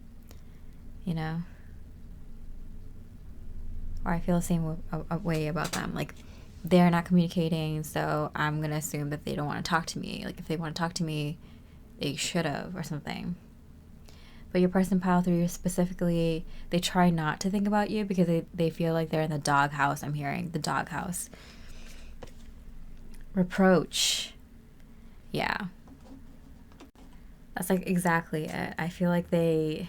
or I feel the same way about them. Like, they're not communicating, so I'm going to assume that they don't want to talk to me. Like, if they want to talk to me, they should have, or something. But your person pile 3 specifically, they try not to think about you because they feel like they're in the doghouse. I'm hearing the doghouse. Reproach. Yeah. That's like exactly it. I feel like they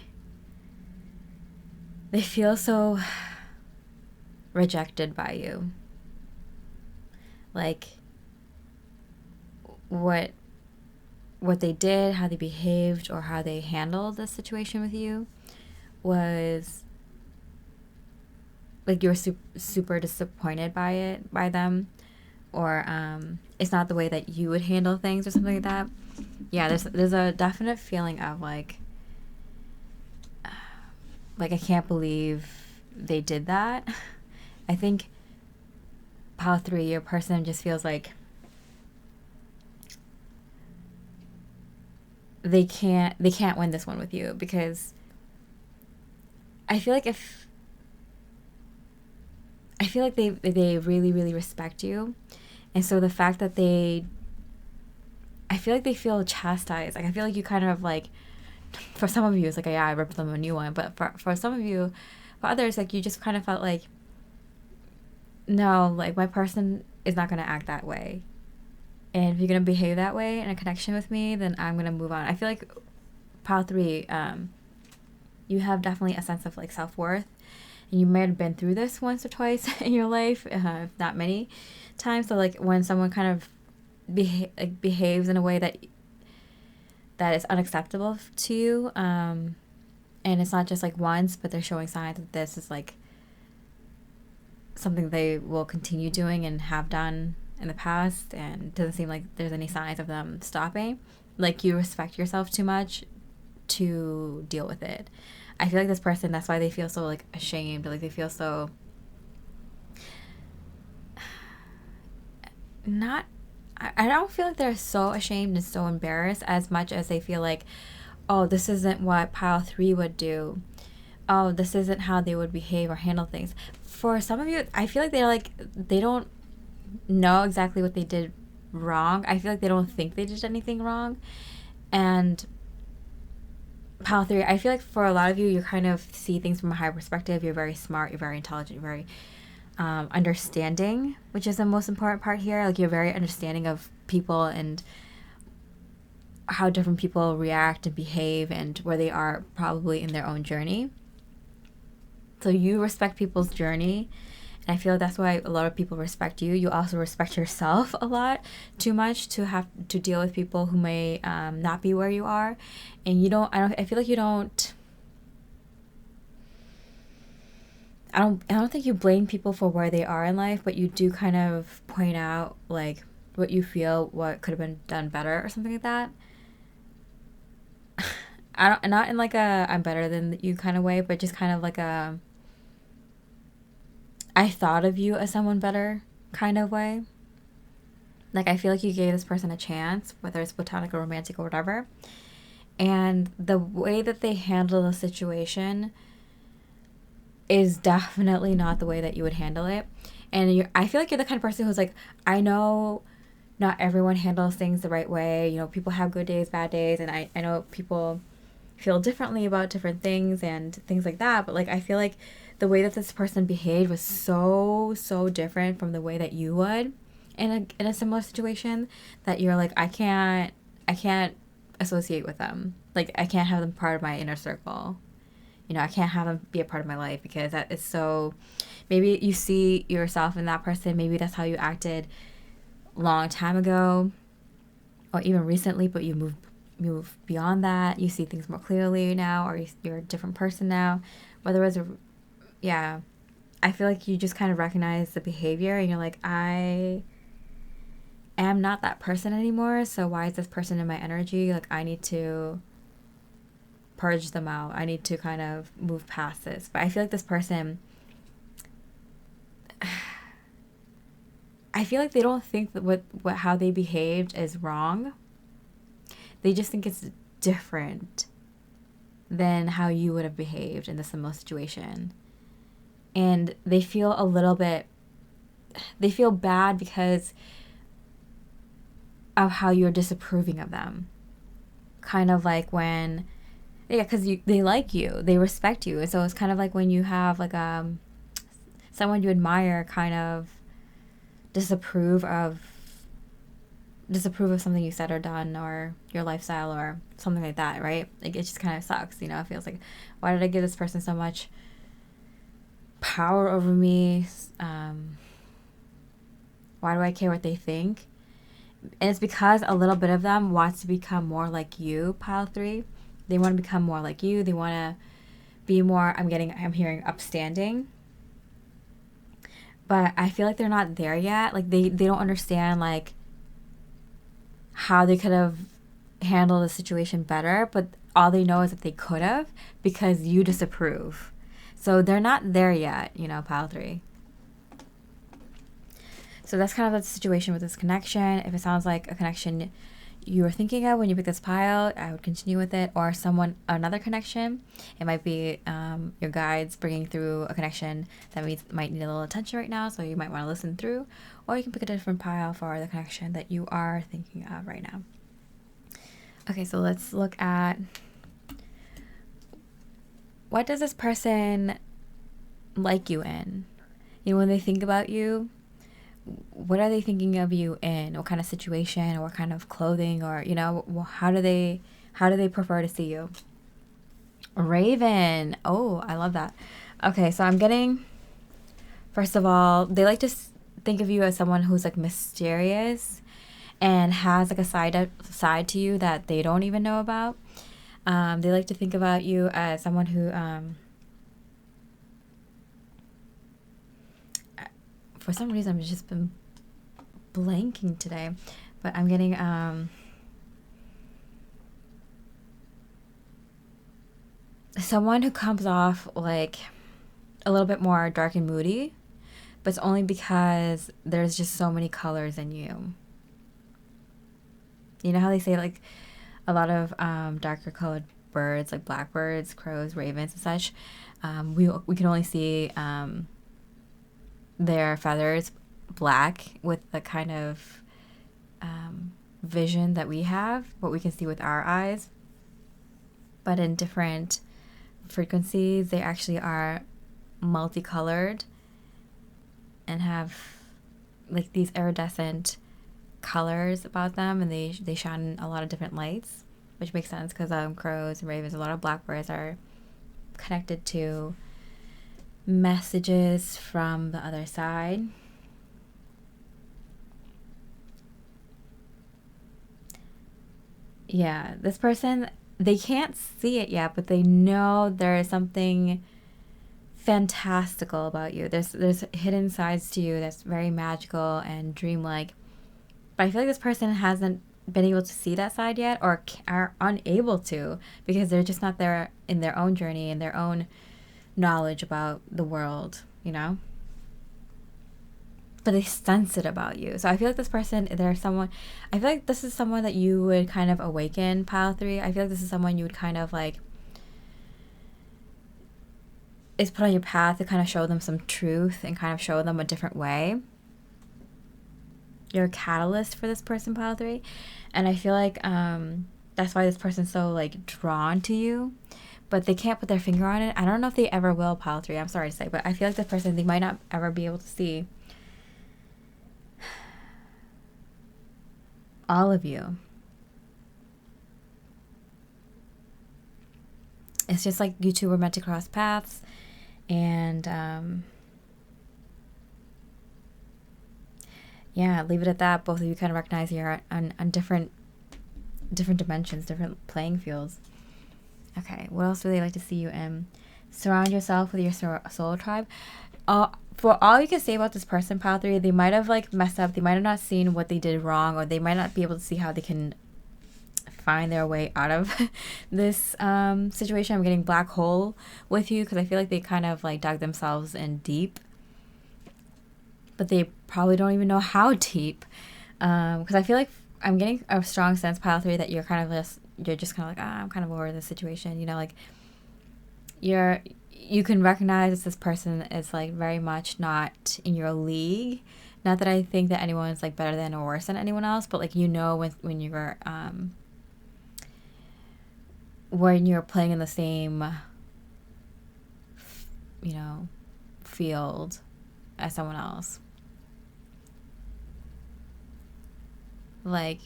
feel so rejected by you. Like, what they did, how they behaved, or how they handled the situation with you was like you were super disappointed by them, or it's not the way that you would handle things, or something like that. Yeah, there's a definite feeling of like I can't believe they did that. I think pile 3, your person just feels like they can't win this one with you, because I feel like they really, really respect you. And so the fact that I feel like they feel chastised. Like, I feel like you kind of like, for some of you, it's like, yeah, I ripped them a new one. But for some of you, for others, like, you just kind of felt like, no, like, my person is not going to act that way. And if you're going to behave that way in a connection with me, then I'm going to move on. I feel like pile 3, you have definitely a sense of like self-worth. And you might have been through this once or twice in your life, if not many times. So like, when someone kind of behaves in a way that is unacceptable to you, and it's not just like once, but they're showing signs that this is like something they will continue doing and have done in the past, and it doesn't seem like there's any signs of them stopping. Like, you respect yourself too much to deal with it. I feel like this person, that's why they feel so like ashamed. Like, they feel so not, I don't feel like they're so ashamed and so embarrassed as much as they feel like, oh, this isn't what pile 3 would do. Oh, this isn't how they would behave or handle things. For some of you, I feel like they don't know exactly what they did wrong. I feel like they don't think they did anything wrong. And pile 3, I feel like for a lot of you, you kind of see things from a higher perspective. You're very smart, you're very intelligent, you're very understanding, which is the most important part here. Like, you're very understanding of people and how different people react and behave and where they are probably in their own journey. So you respect people's journey, and I feel like that's why a lot of people respect you. You also respect yourself a lot, too much to have to deal with people who may not be where you are, and you don't. I feel like you don't. I don't think you blame people for where they are in life, but you do kind of point out like what you feel, what could have been done better or something like that. I don't, not in like a I'm better than you kind of way, but just kind of like a I thought of you as someone better kind of way. Like I feel like you gave this person a chance, whether it's platonic or romantic or whatever. And the way that they handle the situation is definitely not the way that you would handle it. And I feel like you're the kind of person who's like, I know not everyone handles things the right way. You know, people have good days, bad days, and I know people feel differently about different things and things like that. But like, I feel like the way that this person behaved was so different from the way that you would in a similar situation, that you're like, I can't associate with them. Like, I can't have them part of my inner circle. You know, I can't have them be a part of my life because that is so, maybe you see yourself in that person. Maybe that's how you acted a long time ago or even recently, but you move beyond that. You see things more clearly now, or you're a different person now. Whether it was yeah, I feel like you just kind of recognize the behavior and you're like, I am not that person anymore. So why is this person in my energy? Like, I need to purge them out. I need to kind of move past this. But I feel like this person, I feel like they don't think that what how they behaved is wrong. They just think it's different than how you would have behaved in the similar situation. And they feel they feel bad because of how you're disapproving of them. Kind of like when, yeah, because they like you, they respect you. And so it's kind of like when you have like someone you admire kind of disapprove of something you said or done, or your lifestyle or something like that, right? Like, it just kind of sucks, you know. It feels like, why did I give this person so much power over me? Why do I care what they think? And it's because a little bit of them wants to become more like you, pile 3. They want to become more like you. They want to be more, I'm hearing upstanding. But I feel like they're not there yet. Like, they don't understand like how they could have handled the situation better, but all they know is that they could have because you disapprove. So they're not there yet, you know, pile 3. So that's kind of the situation with this connection. If it sounds like a connection you were thinking of when you pick this pile, I would continue with it. Or another connection. It might be your guides bringing through a connection that might need a little attention right now, so you might want to listen through. Or you can pick a different pile for the connection that you are thinking of right now. Okay, so let's look at, what does this person like you in? You know, when they think about you, what are they thinking of you in? What kind of situation, or what kind of clothing, or, you know, how do they prefer to see you? Raven. Oh, I love that. Okay, so I'm getting, first of all, they like to think of you as someone who's like mysterious and has like a side to you that they don't even know about. They like to think about you as someone who for some reason I've just been blanking today, but I'm getting someone who comes off like a little bit more dark and moody, but it's only because there's just so many colors in you. You know how they say like a lot of darker colored birds, like blackbirds, crows, ravens, and such, we can only see their feathers black with the kind of vision that we have, what we can see with our eyes. But in different frequencies, they actually are multicolored and have like these iridescent colors about them, and they shine in a lot of different lights, which makes sense because crows and ravens, a lot of blackbirds are connected to messages from the other side. Yeah, this person, they can't see it yet, but they know there is something fantastical about you. There's hidden sides to you that's very magical and dreamlike. But I feel like this person hasn't been able to see that side yet, or are unable to, because they're just not there in their own journey and their own knowledge about the world, you know? But they sense it about you. So I feel like this person, there's someone, I feel like this is someone that you would kind of awaken, pile 3. I feel like this is someone you would kind of like, is put on your path to kind of show them some truth and kind of show them a different way. You're a catalyst for this person, pile 3. And I feel like that's why this person's so like drawn to you, but they can't put their finger on it. I don't know if they ever will, pile 3. I'm sorry to say, but I feel like this person, they might not ever be able to see all of you. It's just like you two were meant to cross paths, and yeah, leave it at that. Both of you kind of recognize you're on different dimensions, different playing fields. Okay, what else would they like to see you in? Surround yourself with your soul tribe. For all you can say about this person, pile 3, they might have like messed up. They might have not seen what they did wrong, or they might not be able to see how they can find their way out of this situation. I'm getting black hole with you because I feel like they kind of like dug themselves in deep, but they probably don't even know how deep. Because I feel like I'm getting a strong sense, pile 3, that you're kind of just kind of like, I'm kind of over this situation, you know, like you can recognize this person is like very much not in your league. Not that I think that anyone is like better than or worse than anyone else, but like, you know, when you're when you're playing in the same, you know, field as someone else. Like,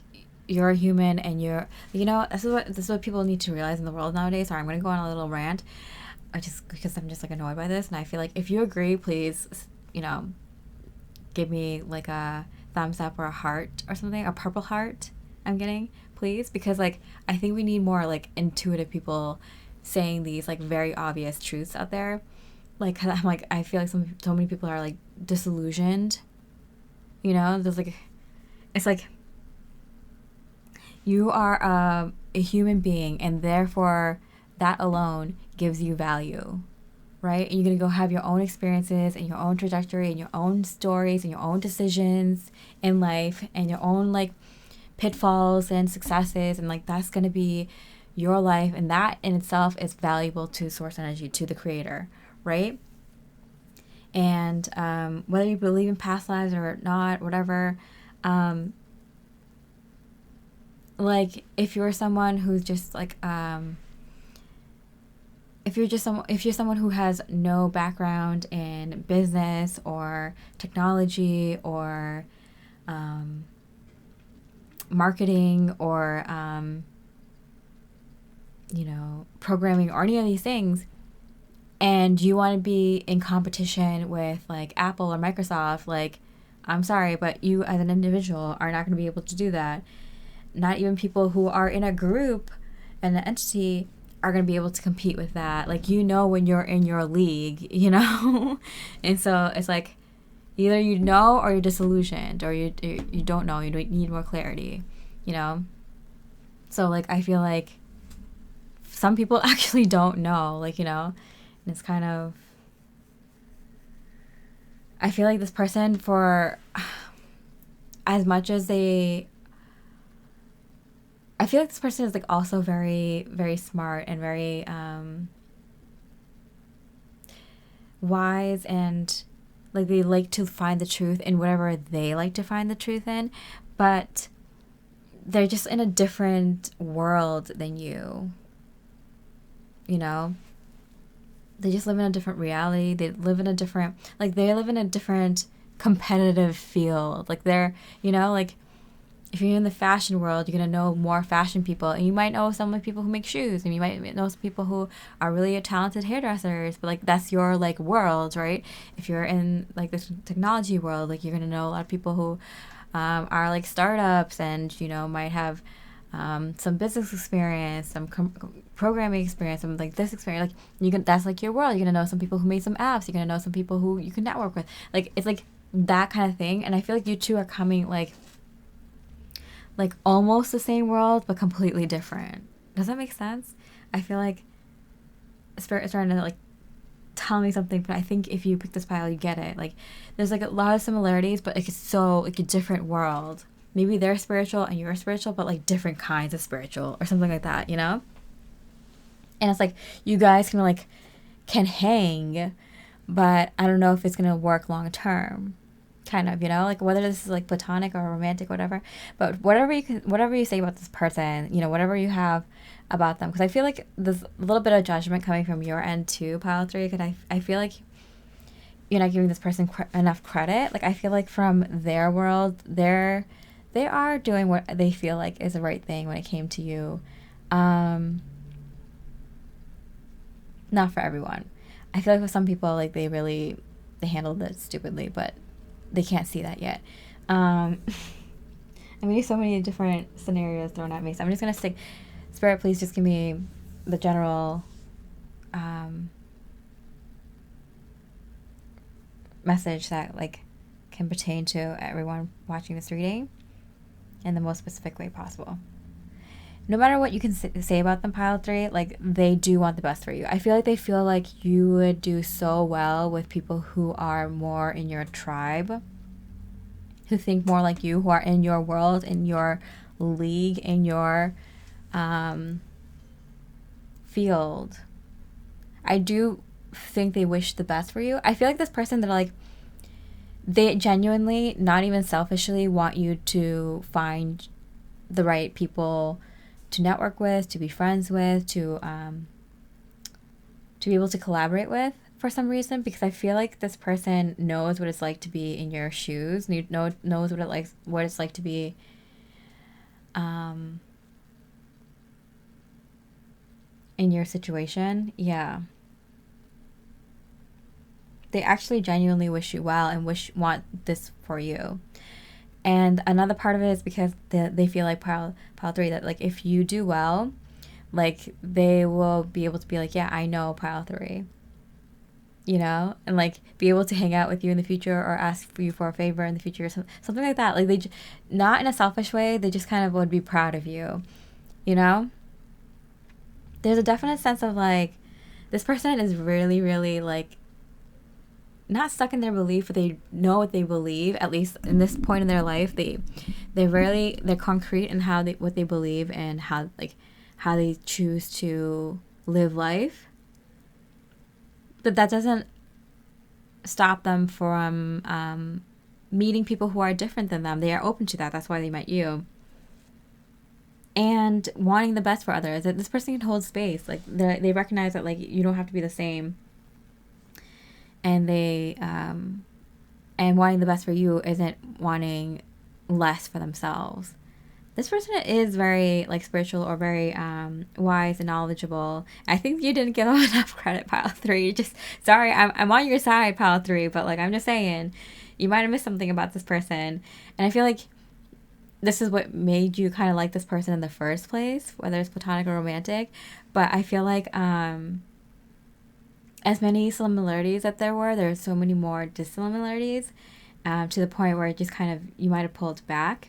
you're a human, and you're, you know, this is what people need to realize in the world nowadays. Sorry, I'm going to go on a little rant. Because I'm just like annoyed by this, and I feel like if you agree, please, you know, give me like a thumbs up or a heart or something, a purple heart I'm getting, please, because like I think we need more like intuitive people saying these like very obvious truths out there. Like, 'cause I'm like, I feel like so many people are like disillusioned, you know. There's like, it's like you are a human being, and therefore that alone gives you value, right? And you're going to go have your own experiences and your own trajectory and your own stories and your own decisions in life and your own like pitfalls and successes, and like that's going to be your life, and that in itself is valuable to source energy, to the creator, right? And whether you believe in past lives or not, whatever, like if you're someone who's just like if you're someone who has no background in business or technology or marketing or you know, programming or any of these things, and you want to be in competition with like Apple or Microsoft, like, I'm sorry, but you as an individual are not going to be able to do that. Not even people who are in a group and an entity are going to be able to compete with that. Like, you know, when you're in your league, you know? And so it's like, either you know or you're disillusioned, or you don't know, you need more clarity, you know? So like, I feel like some people actually don't know, like, you know, and it's kind of, I feel like this person, for as much as I feel like this person is like also very, very smart and very wise, and like they like to find the truth in whatever they like to find the truth in, but they're just in a different world than you know? They just live in a different reality. They live in a different competitive field. Like they're, you know, like If you're in the fashion world, you're going to know more fashion people. And you might know some people who make shoes. And you might know some people who are really talented hairdressers. But, like, that's your, like, world, right? If you're in, like, the technology world, like, you're going to know a lot of people who are, like, startups and, you know, might have some business experience, some programming experience, some, like, this experience. Like, that's, like, your world. You're going to know some people who made some apps. You're going to know some people who you can network with. Like, it's, like, that kind of thing. And I feel like you two are coming, like almost the same world, but completely different. Does that make sense? I feel like Spirit is trying to, like, tell me something, but I think if you pick this pile, you get it. Like, there's, like, a lot of similarities, but it's so, like, a different world. Maybe they're spiritual and you're spiritual, but, like, different kinds of spiritual or something like that, you know? And it's like, you guys can hang, but I don't know if it's gonna work long term. Kind of, you know, like, whether this is, like, platonic or romantic, whatever. But whatever you say about this person, you know, whatever you have about them, because I feel like there's a little bit of judgment coming from your end too, pile 3, because I feel like you're not giving this person enough credit. Like, I feel like from their world, they are doing what they feel like is the right thing when it came to you. Not for everyone. I feel like with some people, like, they handled it stupidly, but they can't see that yet. I mean, so many different scenarios thrown at me, so I'm just gonna stick. Spirit, please just give me the general message that, like, can pertain to everyone watching this reading in the most specific way possible. No matter what you can say about them, pile 3, like, they do want the best for you. I feel like they feel like you would do so well with people who are more in your tribe, who think more like you, who are in your world, in your league, in your field. I do think they wish the best for you. I feel like this person that, like, they genuinely, not even selfishly, want you to find the right people to network with, to be friends with, to be able to collaborate with for some reason, because I feel like this person knows what it's like to be in your shoes, knows what it's like to be in your situation. Yeah. They actually genuinely wish you well and want this for you. And another part of it is because they feel like pile 3, that, like, if you do well, like, they will be able to be like, yeah, I know pile 3, you know, and, like, be able to hang out with you in the future or ask for you for a favor in the future or something like that. Like, they not in a selfish way, they just kind of would be proud of you, you know? There's a definite sense of, like, this person is really, really, like, not stuck in their belief, but they know what they believe, at least in this point in their life. They're concrete in what they believe and how they choose to live life. But that doesn't stop them from meeting people who are different than them. They are open to that. That's why they met you. And wanting the best for others. That this person can hold space. Like, they recognize that, like, you don't have to be the same. And and wanting the best for you isn't wanting less for themselves. This person is very, like, spiritual or very wise and knowledgeable. I think you didn't give them enough credit, pile 3. Just sorry, I'm on your side, pile 3. But, like, I'm just saying, you might have missed something about this person. And I feel like this is what made you kind of like this person in the first place, whether it's platonic or romantic. But I feel like as many similarities that there's so many more dissimilarities, to the point where it just kind of, you might have pulled back.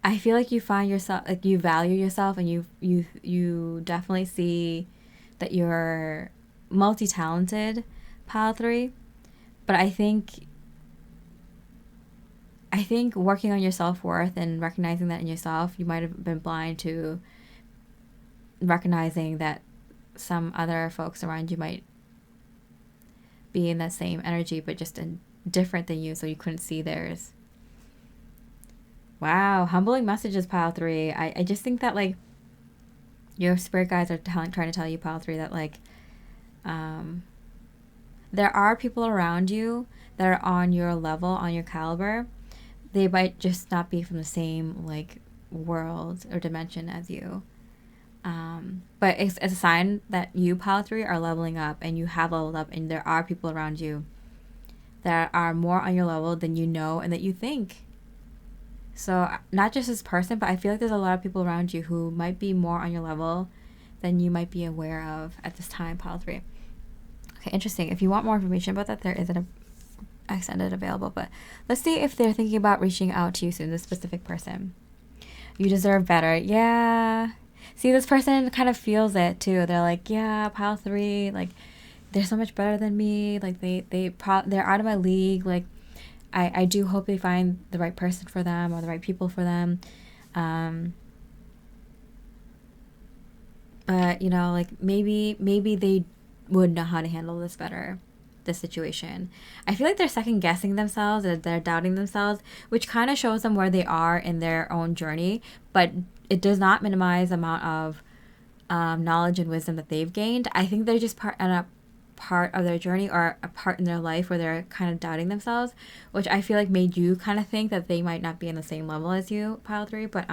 I feel like you find yourself, like, you value yourself, and you definitely see that you're multi-talented, pile 3. But I think working on your self-worth and recognizing that in yourself, you might have been blind to recognizing that some other folks around you might be in that same energy, but just different than you, so you couldn't see theirs. Wow, humbling messages, pile 3. I just think that, like, your spirit guides are trying to tell you, pile 3, that, like, there are people around you that are on your level, on your caliber. They might just not be from the same like world or dimension as you. But it's a sign that you, Pile 3, are leveling up and you have leveled up, and there are people around you that are more on your level than you know and that you think. So not just this person, but I feel like there's a lot of people around you who might be more on your level than you might be aware of at this time, Pile 3. Okay, interesting. If you want more information about that, there isn't a extended available, but let's see if they're thinking about reaching out to you soon, this specific person. You deserve better. Yeah. See, this person kind of feels it too. They're like, yeah, Pile 3, like, they're so much better than me. Like, they're out of my league. Like, I do hope they find the right person for them or the right people for them. But, you know, like, maybe they would know how to handle this better, this situation. I feel like they're second guessing themselves, or they're doubting themselves, which kind of shows them where they are in their own journey, but it does not minimize the amount of knowledge and wisdom that they've gained. I think they're just part of their journey, or a part in their life where they're kind of doubting themselves, which I feel like made you kind of think that they might not be in the same level as you, Pile 3. But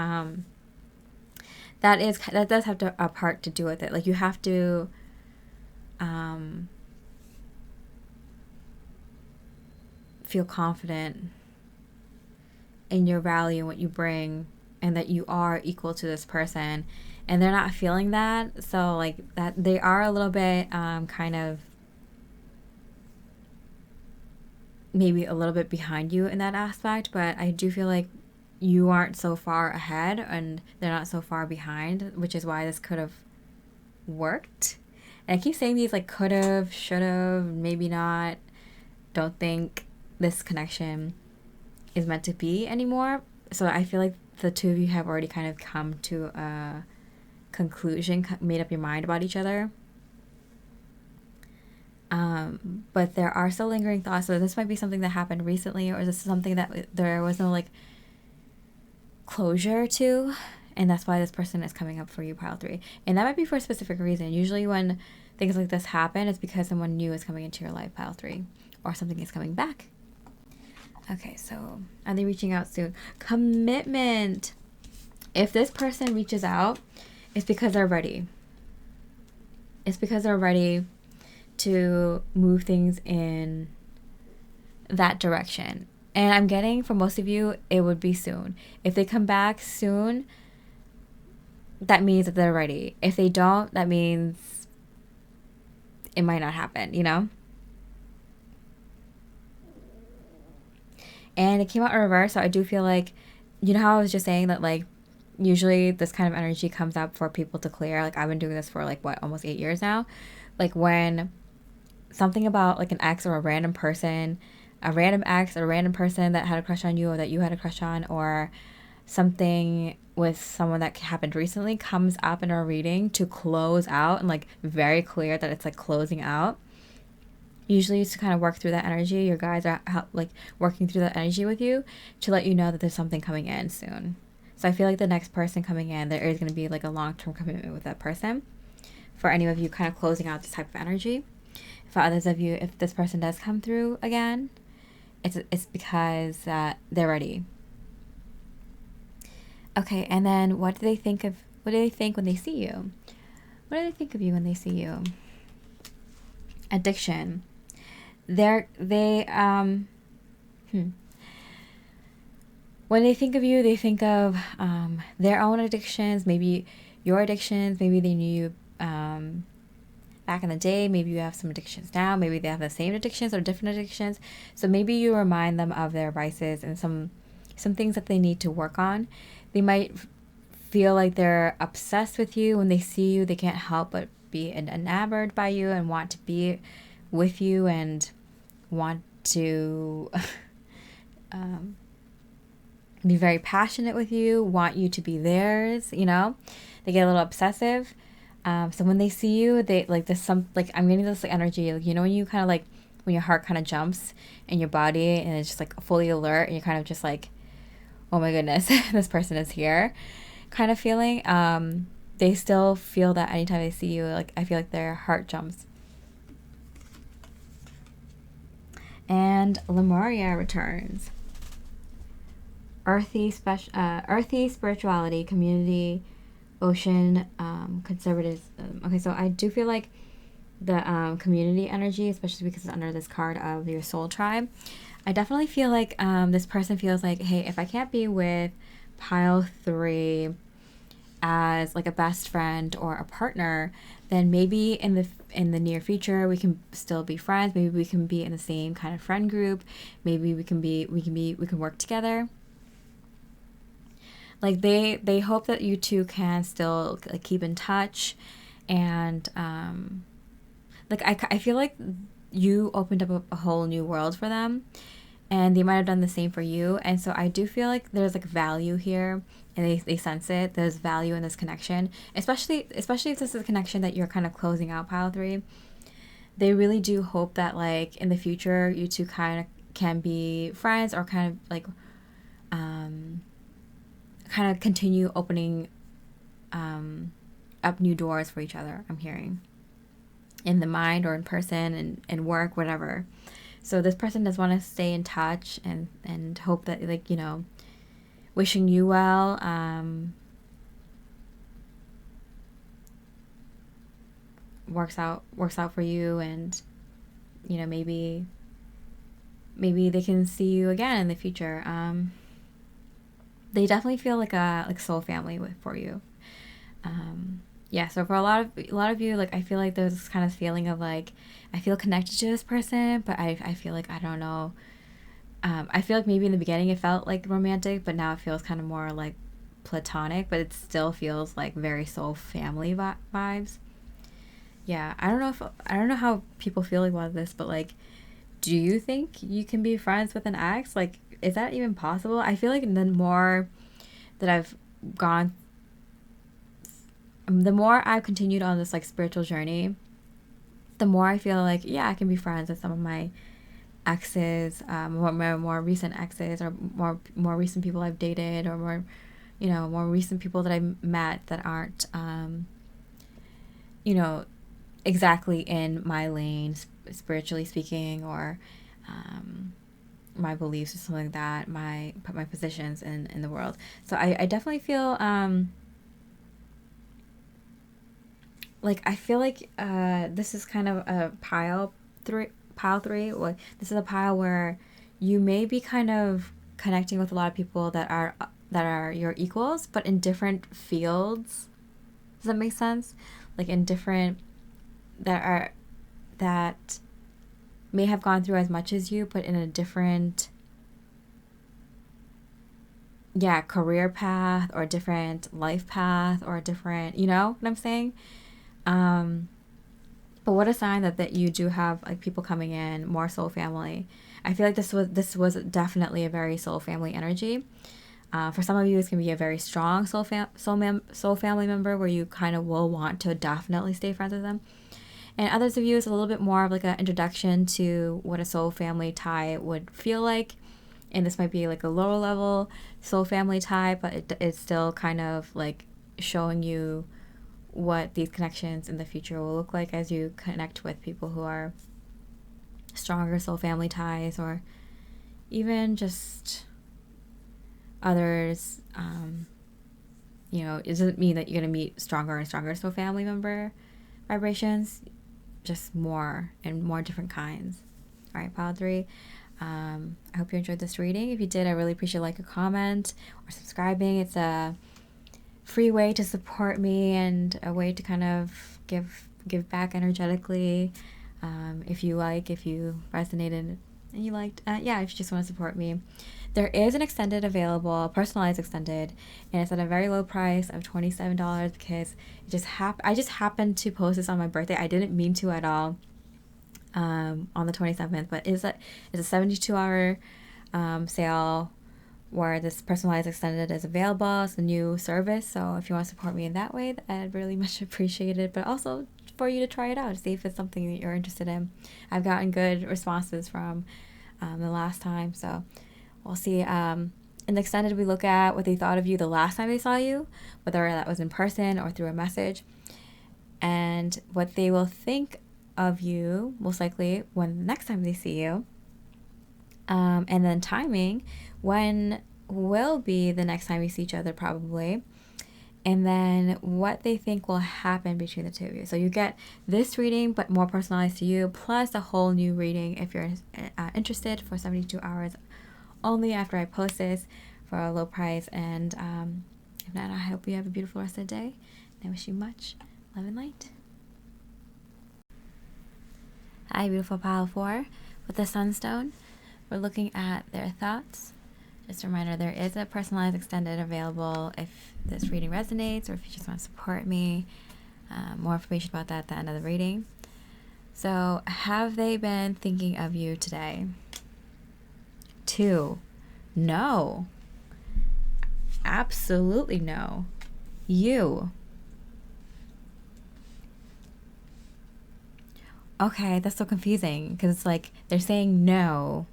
that does have a part to do with it. Like, you have to feel confident in your value and what you bring, and that you are equal to this person, and they're not feeling that. So like that, they are a little bit kind of maybe a little bit behind you in that aspect, but I do feel like you aren't so far ahead and they're not so far behind, which is why this could have worked. And I keep saying these like could have, should have, maybe not, don't think this connection is meant to be anymore. So I feel like the two of you have already kind of come to a conclusion, made up your mind about each other. But there are still lingering thoughts. So this might be something that happened recently, or is this something that there was no like closure to, and that's why this person is coming up for you, Pile 3. And that might be for a specific reason. Usually when things like this happen, it's because someone new is coming into your life, Pile 3, or something is coming back. Okay, so are they reaching out soon? Commitment. If this person reaches out, it's because they're ready. It's because they're ready to move things in that direction. And I'm getting, for most of you, it would be soon. If they come back soon, that means that they're ready. If they don't, that means it might not happen, you know? And it came out in reverse, so I do feel like, you know how I was just saying that, like, usually this kind of energy comes up for people to clear. Like, I've been doing this for, like, what, almost 8 years now? Like, when something about, like, an ex or a random person, a random ex or a random person that had a crush on you or that you had a crush on, or something with someone that happened recently comes up in our reading to close out and, like, very clear that it's, like, closing out. Usually it's to kind of work through that energy. Your guides are like working through that energy with you to let you know that there's something coming in soon. So I feel like the next person coming in, there is going to be like a long-term commitment with that person. For any of you kind of closing out this type of energy. For others of you, if this person does come through again, it's because they're ready. Okay, and then what do they think when they see you? What do they think of you when they see you? Addiction. When they think of you, they think of their own addictions, maybe your addictions, maybe they knew you back in the day, maybe you have some addictions now, maybe they have the same addictions or different addictions. So maybe you remind them of their vices and some things that they need to work on. They might feel like they're obsessed with you. When they see you, they can't help but be enamored by you and want to be with you and want to be very passionate with you, want you to be theirs, you know? They get a little obsessive. So when they see you, they like this I'm getting this like energy, like, you know, when you kind of like when your heart kind of jumps in your body and it's just like fully alert and you're kind of just like, oh my goodness, this person is here kind of feeling. They still feel that anytime they see you. Like, I feel like their heart jumps. And Lemuria returns. Earthy spirituality, community, ocean, conservatism. Okay, so I do feel like the community energy, especially because it's under this card of your soul tribe, I definitely feel like this person feels like, hey, if I can't be with pile 3 as like a best friend or a partner, then maybe in the near future we can still be friends. Maybe we can be in the same kind of friend group. Maybe we can work together. Like they hope that you two can still like keep in touch, and like I feel like you opened up a whole new world for them, and they might have done the same for you. And so I do feel like there's like value here, and they sense it. There's value in this connection, especially if this is a connection that you're kind of closing out pile 3. They really do hope that like in the future you two kind of can be friends, or kind of like kind of continue opening up new doors for each other. I'm hearing in the mind or in person and in work, whatever. So this person does want to stay in touch and hope that, like, you know, wishing you well. Works out for you, and you know, maybe they can see you again in the future. They definitely feel like a soul family for you. Yeah, so for a lot of you, like I feel like there's this kind of feeling of like I feel connected to this person, but I feel like I don't know. I feel like maybe in the beginning it felt like romantic, but now it feels kind of more like platonic, but it still feels like very soul family vibes. Yeah, I don't know how people feel about this, but like, do you think you can be friends with an ex? Like, is that even possible? I feel like the more I've continued on this like spiritual journey, the more I feel like, yeah, I can be friends with some of my exes, more recent exes, or more recent people I've dated, or more recent people that I met that aren't exactly in my lane, spiritually speaking, or my beliefs or something like that, my positions in the world. So I definitely feel like I feel like this is kind of a pile 3. Well, this is a pile where you may be kind of connecting with a lot of people that are your equals, but in different fields. Does that make sense? Like in different that may have gone through as much as you, but in a different career path, or different life path, or different, you know what I'm saying? But what a sign that you do have like people coming in, more soul family. I feel like this was definitely a very soul family energy. For some of you, it's gonna be a very strong soul family member where you kind of will want to definitely stay friends with them. And others of you, it's a little bit more of like an introduction to what a soul family tie would feel like. And this might be like a lower level soul family tie, but it's still kind of like showing you what these connections in the future will look like as you connect with people who are stronger soul family ties, or even just others. It doesn't mean that you're going to meet stronger and stronger soul family member vibrations, just more and more different kinds. All right, pile 3. I hope you enjoyed this reading. If you did, I really appreciate a comment or subscribing. It's a free way to support me and a way to kind of give back energetically. If you resonated and you liked, if you just want to support me, there is an extended available, personalized extended, and it's at a very low price of $27 because I just happened to post this on my birthday. I didn't mean to at all on the 27th, but it's a 72-hour sale where this personalized extended is available. It's a new service, so if you want to support me in that way, I'd really much appreciate it. But also for you to try it out, to see if it's something that you're interested in. I've gotten good responses from the last time, so we'll see. In the extended, we look at what they thought of you the last time they saw you, whether that was in person or through a message, and what they will think of you most likely when the next time they see you. And then timing, when will be the next time you see each other, probably. And then what they think will happen between the two of you. So you get this reading, but more personalized to you, plus a whole new reading if you're interested, for 72 hours only after I post this, for a low price. And if not, I hope you have a beautiful rest of the day. And I wish you much love and light. Hi, beautiful pile 4 with the Sunstone. We're looking at their thoughts. Just a reminder, there is a personalized extended available if this reading resonates, or if you just want to support me. More information about that at the end of the reading. So, have they been thinking of you today? 2, no. Absolutely no. You. Okay, that's so confusing, because it's like they're saying no,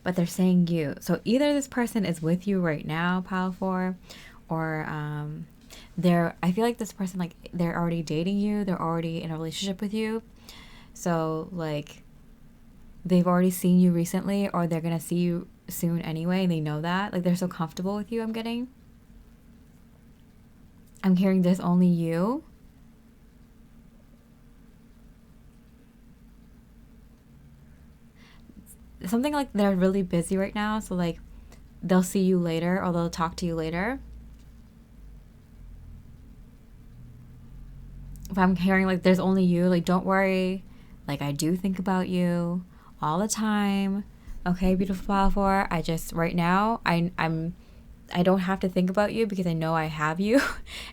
but they're saying you. So either this person is with you right now, pile 4, or I feel like this person, like, they're already dating you, they're already in a relationship with you. So like they've already seen you recently, or they're gonna see you soon anyway, and they know that. Like, they're so comfortable with you, I'm hearing there's only you. Something like they're really busy right now, so like they'll see you later, or they'll talk to you later. If I'm hearing like there's only you, like, don't worry, like, I do think about you all the time. Okay, beautiful pile 4. I just, right now, I don't have to think about you, because I know I have you.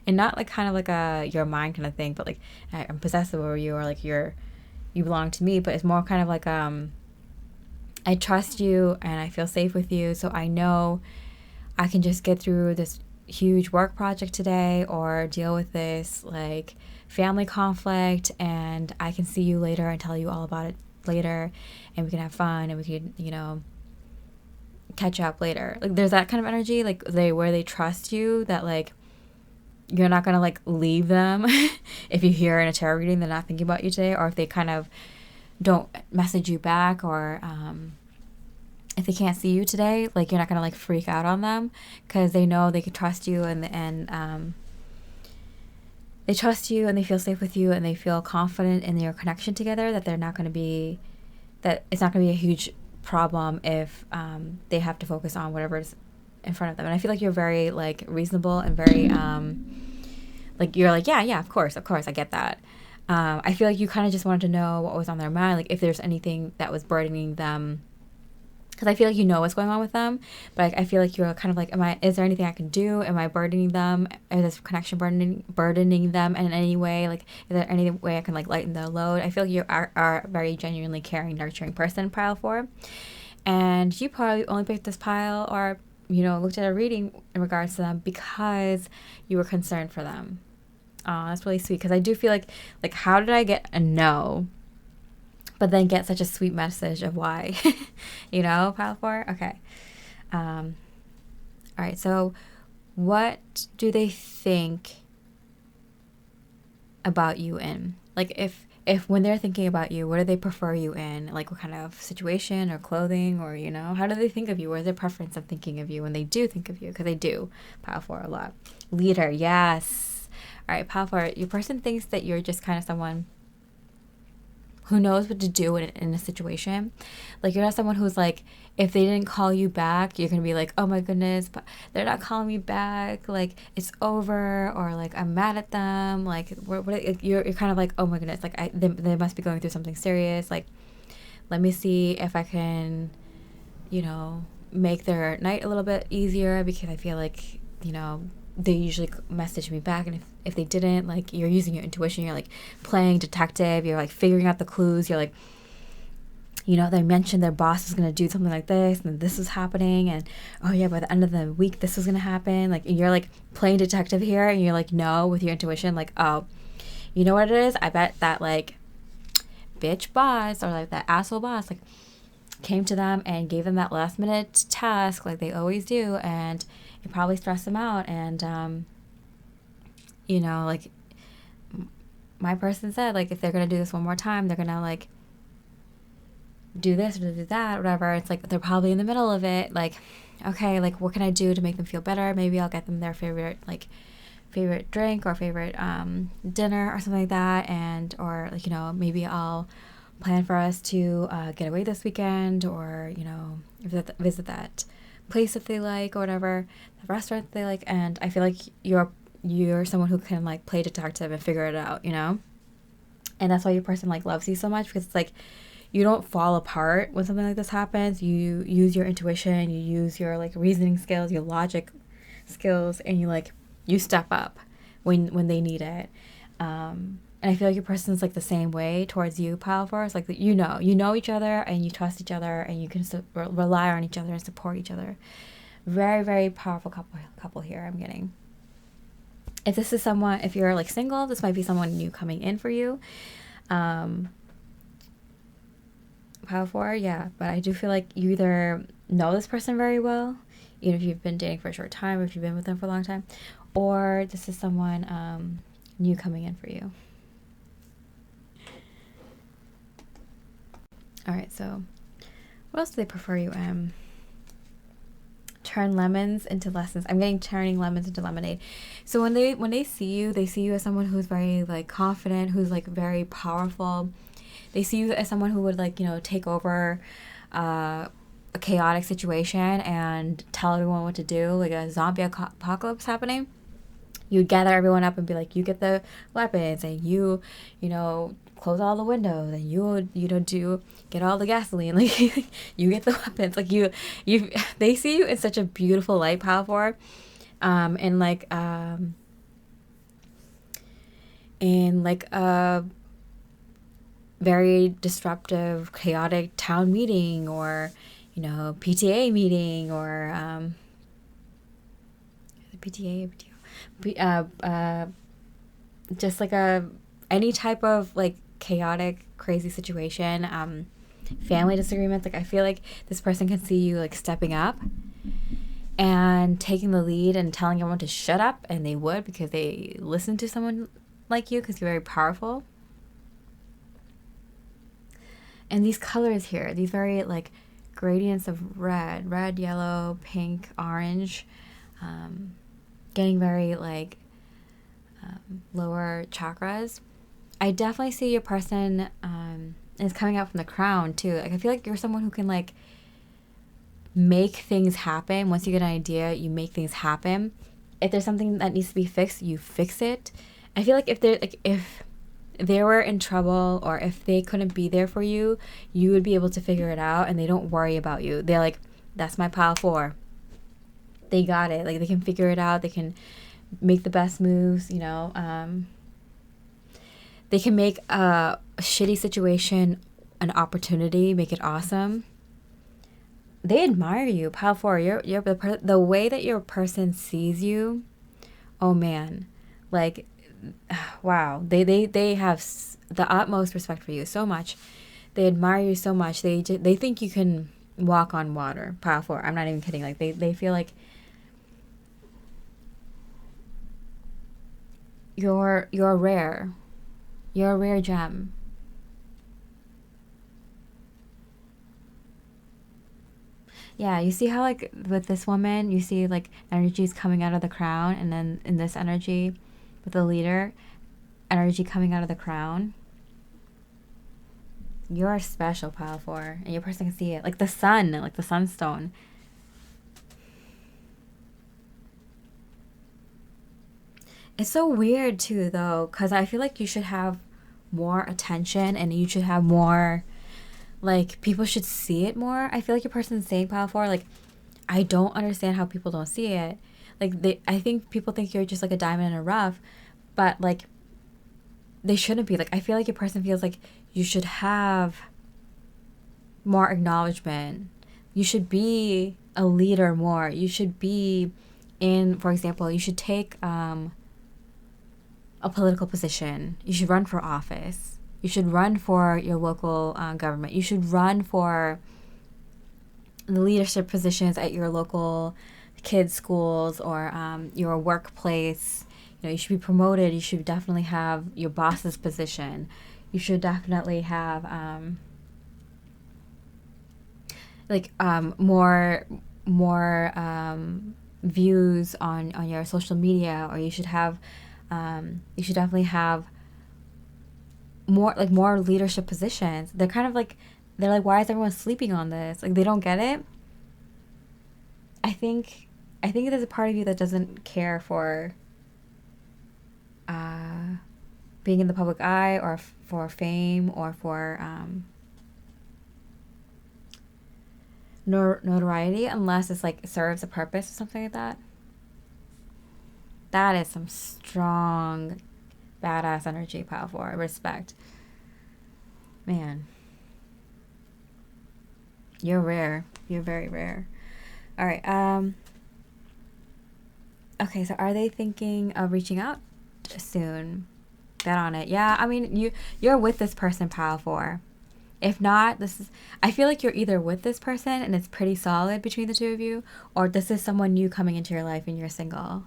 And not like kind of like a your mind kind of thing, but like I'm possessive over you, or like you belong to me. But it's more kind of like I trust you and I feel safe with you, so I know I can just get through this huge work project today, or deal with this like family conflict, and I can see you later and tell you all about it later, and we can have fun, and we can, catch up later. Like, there's that kind of energy, like where they trust you, that like you're not gonna like leave them. If you hear in a tarot reading they're not thinking about you today, or if they kind of don't message you back, or if they can't see you today, like, you're not gonna like freak out on them, because they know they can trust you, and they trust you, and they feel safe with you, and they feel confident in your connection together, that they're not gonna be that it's not gonna be a huge problem if they have to focus on whatever's in front of them. And I feel like you're very like reasonable, and very like, you're like, yeah, of course, I get that. I feel like you kind of just wanted to know what was on their mind, like if there's anything that was burdening them, because I feel like you know what's going on with them, but I feel like you're kind of like, is there anything I can do? Am I burdening them? Is this connection burdening them in any way? Like, is there any way I can like lighten their load? I feel like you are a very genuinely caring, nurturing person, pile 4. And you probably only picked this pile, or looked at a reading in regards to them, because you were concerned for them. Oh, that's really sweet, because I do feel like how did I get a no, but then get such a sweet message of why? Pile 4? Okay. All right, so what do they think about you in? Like, if when they're thinking about you, what do they prefer you in? Like, what kind of situation or clothing, or, how do they think of you? What is their preference of thinking of you when they do think of you? Because they do, pile 4, a lot. Leader, yes. All right, pile 4, your person thinks that you're just kind of someone who knows what to do in a situation. Like, you're not someone who's like, if they didn't call you back, you're gonna be like, oh my goodness, but they're not calling me back, like, it's over, or like, I'm mad at them, like, you're kind of like, oh my goodness, like, they must be going through something serious, like, let me see if I can make their night a little bit easier, because I feel like they usually message me back, and if they didn't, like, you're using your intuition, you're like playing detective, you're like figuring out the clues, you're like, they mentioned their boss is going to do something like this, and this is happening, and oh yeah, by the end of the week this is going to happen, like, and you're like playing detective here, and you're like, no, with your intuition, like, oh, you know what it is, I bet that like bitch boss, or like that asshole boss, like, came to them and gave them that last minute task, like they always do, and it probably stressed them out. And like, my person said, like, if they're gonna do this one more time, they're gonna like do this or do that, whatever. It's like they're probably in the middle of it. Like, okay, like what can I do to make them feel better? Maybe I'll get them their favorite drink or favorite dinner or something like that, and or like, you know, maybe I'll plan for us to get away this weekend, or, you know, visit that place that they like or whatever, the restaurant that they like. And I feel like you're someone who can like play detective and figure it out, you know. And that's why your person like loves you so much, because it's like you don't fall apart when something like this happens. You use your intuition, you use your like reasoning skills, your logic skills, and you step up when they need it. And I feel like your person's like the same way towards you, Pile Force. Like, you know each other, and you trust each other, and you can rely on each other and support each other. Very, very powerful couple here I'm getting. If this is someone, if you're like single, this might be someone new coming in for you. Pile 4, yeah. But I do feel like you either know this person very well, even if you've been dating for a short time, or if you've been with them for a long time, or this is someone new coming in for you. All right, so what else do they prefer you? Turn lemons into lessons. I'm getting turning lemons into lemonade. So when they see you as someone who's very like confident, who's like very powerful. They see you as someone who would like, you know, take over a chaotic situation and tell everyone what to do, like a zombie apocalypse happening. You gather everyone up and be like, you get the weapons, and you know, close all the windows, and you know, get all the gasoline, like you get the weapons, like you they see you in such a beautiful light, Pile 4, in like a very disruptive, chaotic town meeting, or, you know, PTA meeting, or PTA, just like any type of like chaotic, crazy situation, family disagreements. Like, I feel like this person can see you like stepping up and taking the lead and telling everyone to shut up, and they would, because they listen to someone like you, because you're very powerful. And these colors here, these very like gradients of red, yellow, pink, orange, getting very like lower chakras. I definitely see your person is coming out from the crown too. Like, I feel like you're someone who can like make things happen. Once you get an idea, you make things happen. If there's something that needs to be fixed, you fix it. I feel like if they were in trouble, or if they couldn't be there for you, you would be able to figure it out, and they don't worry about you. They're like, that's my Pile 4. They got it. Like, they can figure it out. They can make the best moves, you know. They can make a shitty situation an opportunity, make it awesome. They admire you, Pile 4. You're the way that your person sees you. Oh man, like, wow. They have the utmost respect for you so much. They admire you so much. They think you can walk on water, Pile 4. I'm not even kidding. Like, they feel like you're rare. You're a rare gem. Yeah, you see how like with this woman, you see like energies coming out of the crown, and then in this energy with the leader, energy coming out of the crown. You're special, Pile 4, and your person can see it. Like the sun, like the Sunstone. It's so weird too, though, because I feel like you should have more attention, and you should have more, like, people should see it more. I feel like your person's saying, Pile 4, like, I don't understand how people don't see it. Like, I think people think you're just like a diamond in a rough, but like, they shouldn't be. Like, I feel like your person feels like you should have more acknowledgement. You should be a leader more. You should be for example, you should take a political position. You should run for office. You should run for your local government. You should run for the leadership positions at your local kids' schools, or your workplace. You know, you should be promoted. You should definitely have your boss's position. You should definitely have like more views on your social media, or you should definitely have more leadership positions. They're kind of like, they're like, why is everyone sleeping on this? Like, they don't get it. I think there's a part of you that doesn't care for being in the public eye, or for fame, or for notoriety, unless it's like, it serves a purpose or something like that. That is some strong, badass energy, pile 4. Respect. Man. You're rare. You're very rare. All right. Okay, so are they thinking of reaching out soon? Bet on it. Yeah, I mean, you're with this person, pile 4. If not, I feel like you're either with this person and it's pretty solid between the two of you, or this is someone new coming into your life and you're single.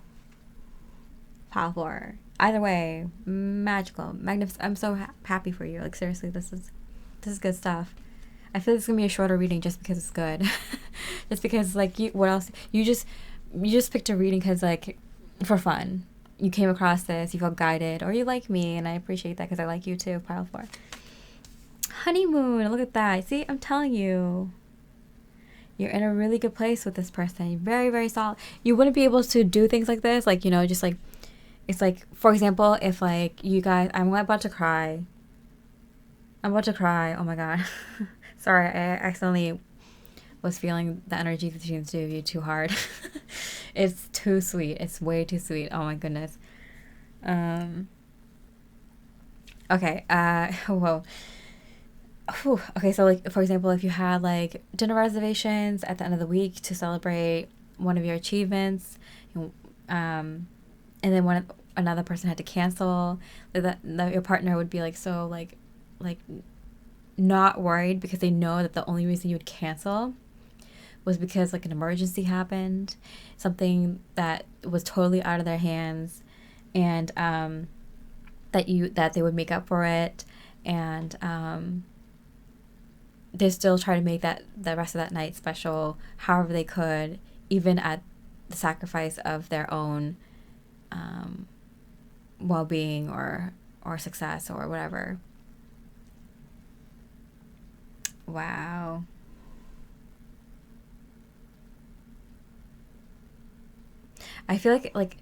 Pile 4. Either way, magical, magnificent. I'm so happy for you. Like, seriously, this is good stuff. I feel like it's gonna be a shorter reading just because it's good. Just because, like, what else? You just picked a reading because, like, for fun. You came across this, you felt guided, or you like me, and I appreciate that because I like you too, pile 4. Honeymoon, look at that. See, I'm telling you. You're in a really good place with this person. You're very, very solid. You wouldn't be able to do things like this, like, just like, it's like, for example, if, like, you guys, I'm about to cry. Oh my God. Sorry, I accidentally was feeling the energy between the two of you too hard. It's too sweet. It's way too sweet. Oh my goodness. Okay. Whoa. Whew. Okay, so, like, for example, if you had, like, dinner reservations at the end of the week to celebrate one of your achievements, and then another person had to cancel, that your partner would be like, so like not worried, because they know that the only reason you would cancel was because, like, an emergency happened, something that was totally out of their hands, and that they would make up for it, and they still try to make the rest of that night special however they could, even at the sacrifice of their own well-being or success or whatever. Wow. I feel like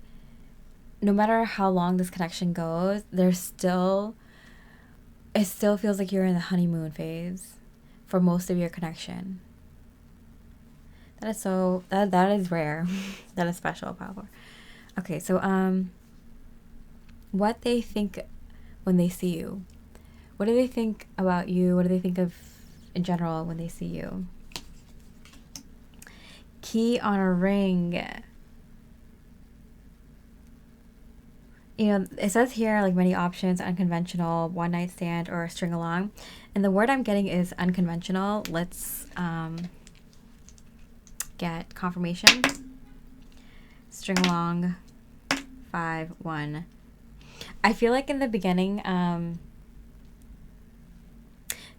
no matter how long this connection goes, it still feels like you're in the honeymoon phase for most of your connection. That is that is rare. That is special, Pablo. Okay, so what they think when they see you. What do they think about you? What do they think of in general when they see you? Key on a ring. It says here, like, many options: unconventional, one night stand, or string along. And the word I'm getting is unconventional. Let's get confirmation. String along, 5-1. I feel like in the beginning,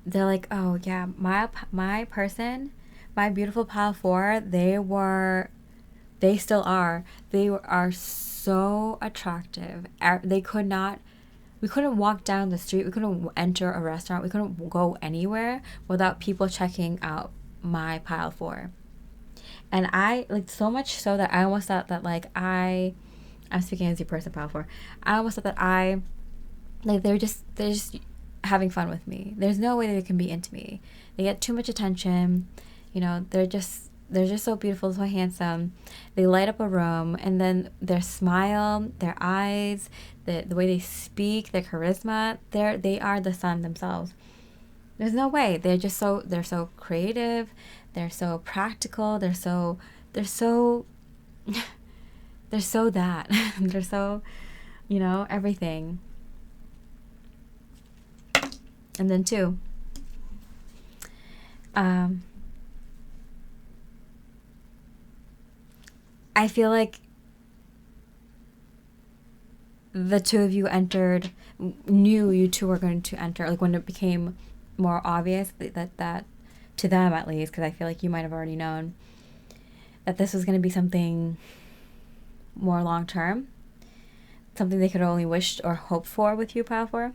they're like, oh yeah, my person, my beautiful pile 4, they still are. They are so attractive. We couldn't walk down the street. We couldn't enter a restaurant. We couldn't go anywhere without people checking out my pile 4. And I, like, so much so that I almost thought that, like, I'm speaking as your person, pile 4. I almost thought that they're just having fun with me. There's no way they can be into me. They get too much attention. They're just so beautiful, so handsome. They light up a room, and then their smile, their eyes, the way they speak, their charisma, they are the sun themselves. There's no way. They're so creative. They're so practical. They're so they're so that. They're so, everything. And then 2. I feel like the two of you knew you two were going to enter, like, when it became more obvious that to them at least, because I feel like you might have already known, that this was going to be something more long term, something they could only wish or hope for with you, Pile 4.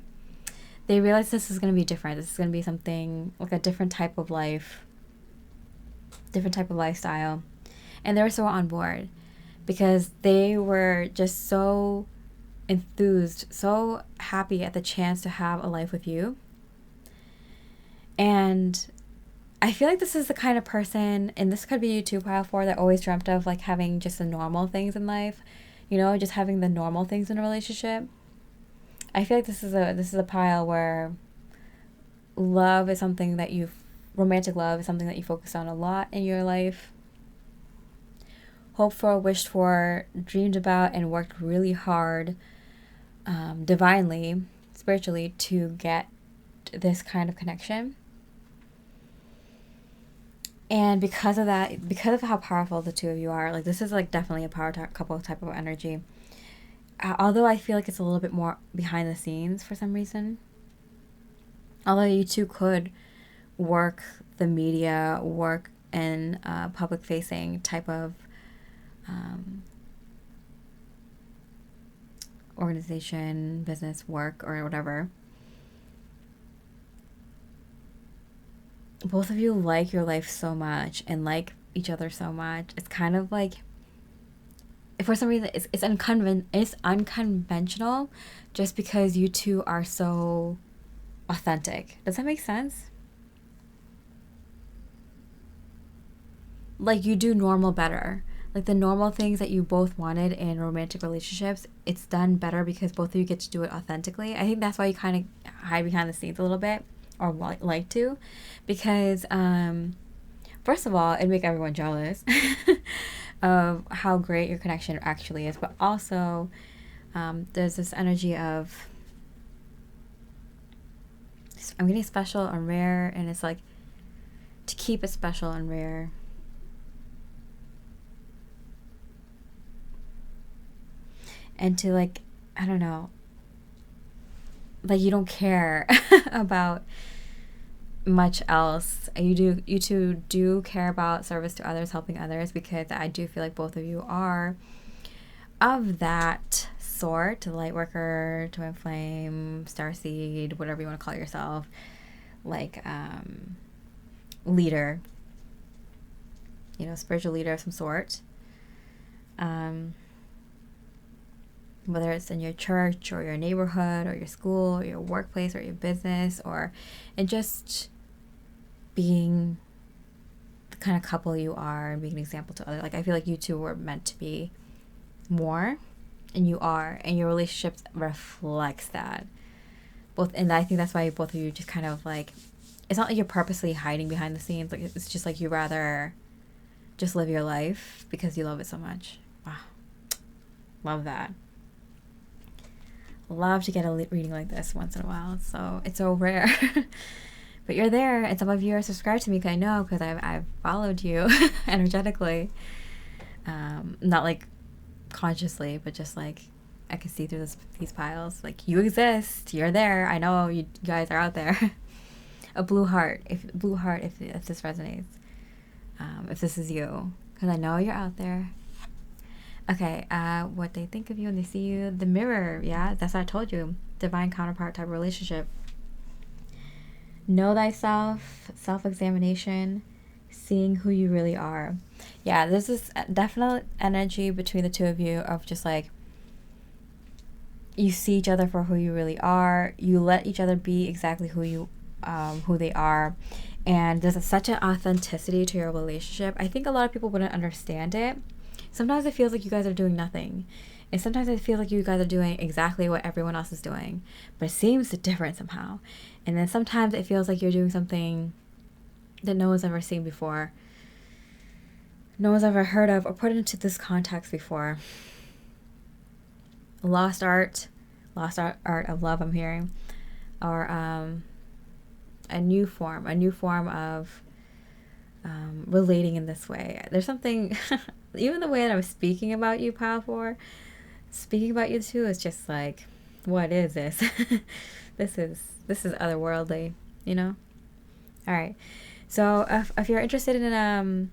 They realized this is going to be different. This is going to be something like a different type of life, different type of lifestyle. And they were so on board because they were just so enthused, so happy at the chance to have a life with you. And I feel like this is the kind of person, and this could be you too, Pile 4, that always dreamt of like having just the normal things in life, you know, just having the normal things in a relationship. I feel like this is a pile where love is something that romantic love is something that you focus on a lot in your life. Hoped for, wished for, dreamed about, and worked really hard, divinely, spiritually, to get this kind of connection. And because of that, because of how powerful the two of you are, like this is like definitely a power couple type of energy. Although I feel like it's a little bit more behind the scenes for some reason. Although you two could work the media, work in public facing type of organization, business, work, or whatever. Both of you like your life so much and like each other so much. It's kind of like, for some reason, it's unconventional just because you two are so authentic. Does that make sense? Like you do normal better. Like the normal things that you both wanted in romantic relationships, it's done better because both of you get to do it authentically. I think that's why you kind of hide behind the scenes a little bit, or like to, because first of all, it'd make everyone jealous of how great your connection actually is, but also there's this energy of I'm getting special and rare, and it's like to keep it special and rare. And to like, I don't know, like you don't care about much else. You two do care about service to others, helping others, because I do feel like both of you are of that sort, light worker, twin flame, starseed, whatever you want to call yourself, like leader, you know, spiritual leader of some sort. Whether it's in your church or your neighborhood or your school or your workplace or your business, or in just being the kind of couple you are and being an example to others. Like I feel like you two were meant to be more, and you are, and your relationships reflects that. And I think that's why both of you just kind of like, it's not like you're purposely hiding behind the scenes. Like it's just like you rather just live your life because you love it so much. Wow, love that. Love to get a reading like this once in a while. So it's so rare. But you're there, and some of you are subscribed to me, because I know, because I've followed you energetically. Not like consciously, but just like I can see through these piles. Like you exist, you're there. I know you guys are out there. A blue heart, if this resonates, if this is you, because I know you're out there. Okay, what they think of you when they see you. The mirror, yeah, that's what I told you. Divine counterpart type of relationship. Know thyself, self-examination, seeing who you really are. Yeah, there's this definite energy between the two of you of just like, you see each other for who you really are. You let each other be exactly who they are. And there's such an authenticity to your relationship. I think a lot of people wouldn't understand it. Sometimes it feels like you guys are doing nothing. And sometimes it feels like you guys are doing exactly what everyone else is doing. But it seems different somehow. And then sometimes it feels like you're doing something that no one's ever seen before. No one's ever heard of or put into this context before. Lost art of love, I'm hearing. Or a new form of relating in this way. There's something, even the way that I'm speaking about you, Pile 4, speaking about you too, is just like, what is this? This is otherworldly, you know? All right. So if you're interested in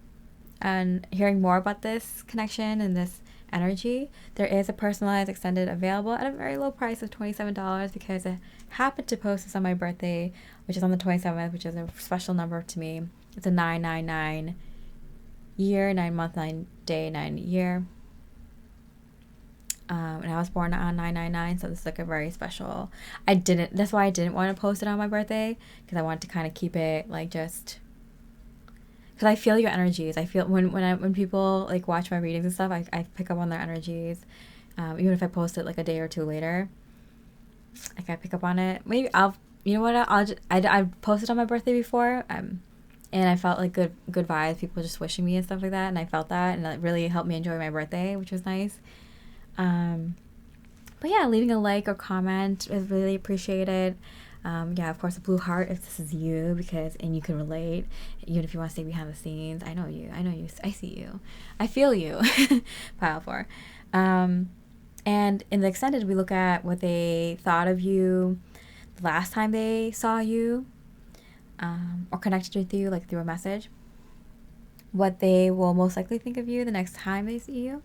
and hearing more about this connection and this energy, there is a personalized extended available at a very low price of $27 because I happened to post this on my birthday, which is on the 27th, which is a special number to me. It's a 999 year, 9 month, 9 day, 9 year. And I was born on 999, so this is like a very special. That's why I didn't want to post it on my birthday, because I wanted to kind of keep it like just, because I feel your energies. I feel when people like watch my readings and stuff, I pick up on their energies. Even if I post it like a day or two later, like I pick up on it. Maybe you know what, I posted on my birthday before, and I felt like good vibes, people just wishing me and stuff like that, and I felt that, and it really helped me enjoy my birthday, which was nice. But yeah, leaving a like or comment is really appreciated. Yeah, of course, a blue heart if this is you, and you can relate, even if you want to stay behind the scenes. I know you, I see you, I feel you. Pile 4. And in the extended, we look at what they thought of you the last time they saw you, or connected with you, like through a message. What they will most likely think of you the next time they see you.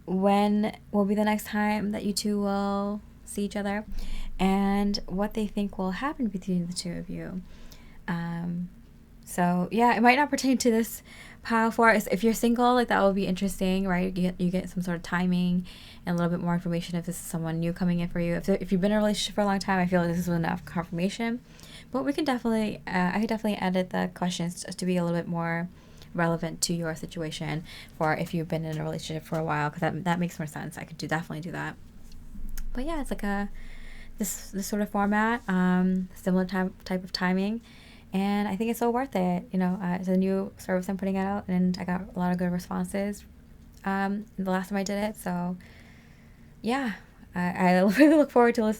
When will be the next time that you two will see each other, and what they think will happen between the two of you. So yeah, it might not pertain to this pile 4. If you're single, like that will be interesting, right? You get some sort of timing and a little bit more information if this is someone new coming in for you. If you've been in a relationship for a long time, I feel like this is enough confirmation. But we can definitely, I could definitely edit the questions just to be a little bit more relevant to your situation, for if you've been in a relationship for a while, because that makes more sense. I could definitely do that. But yeah, it's like this sort of format, similar type of timing, and I think it's so worth it. It's a new service I'm putting out, and I got a lot of good responses the last time I did it. So yeah, I really look forward to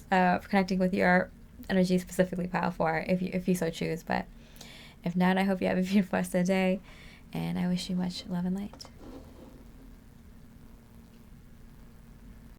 connecting with your energy, specifically pile 4, if you so choose. But if not, I hope you have a beautiful rest of the day, and I wish you much love and light.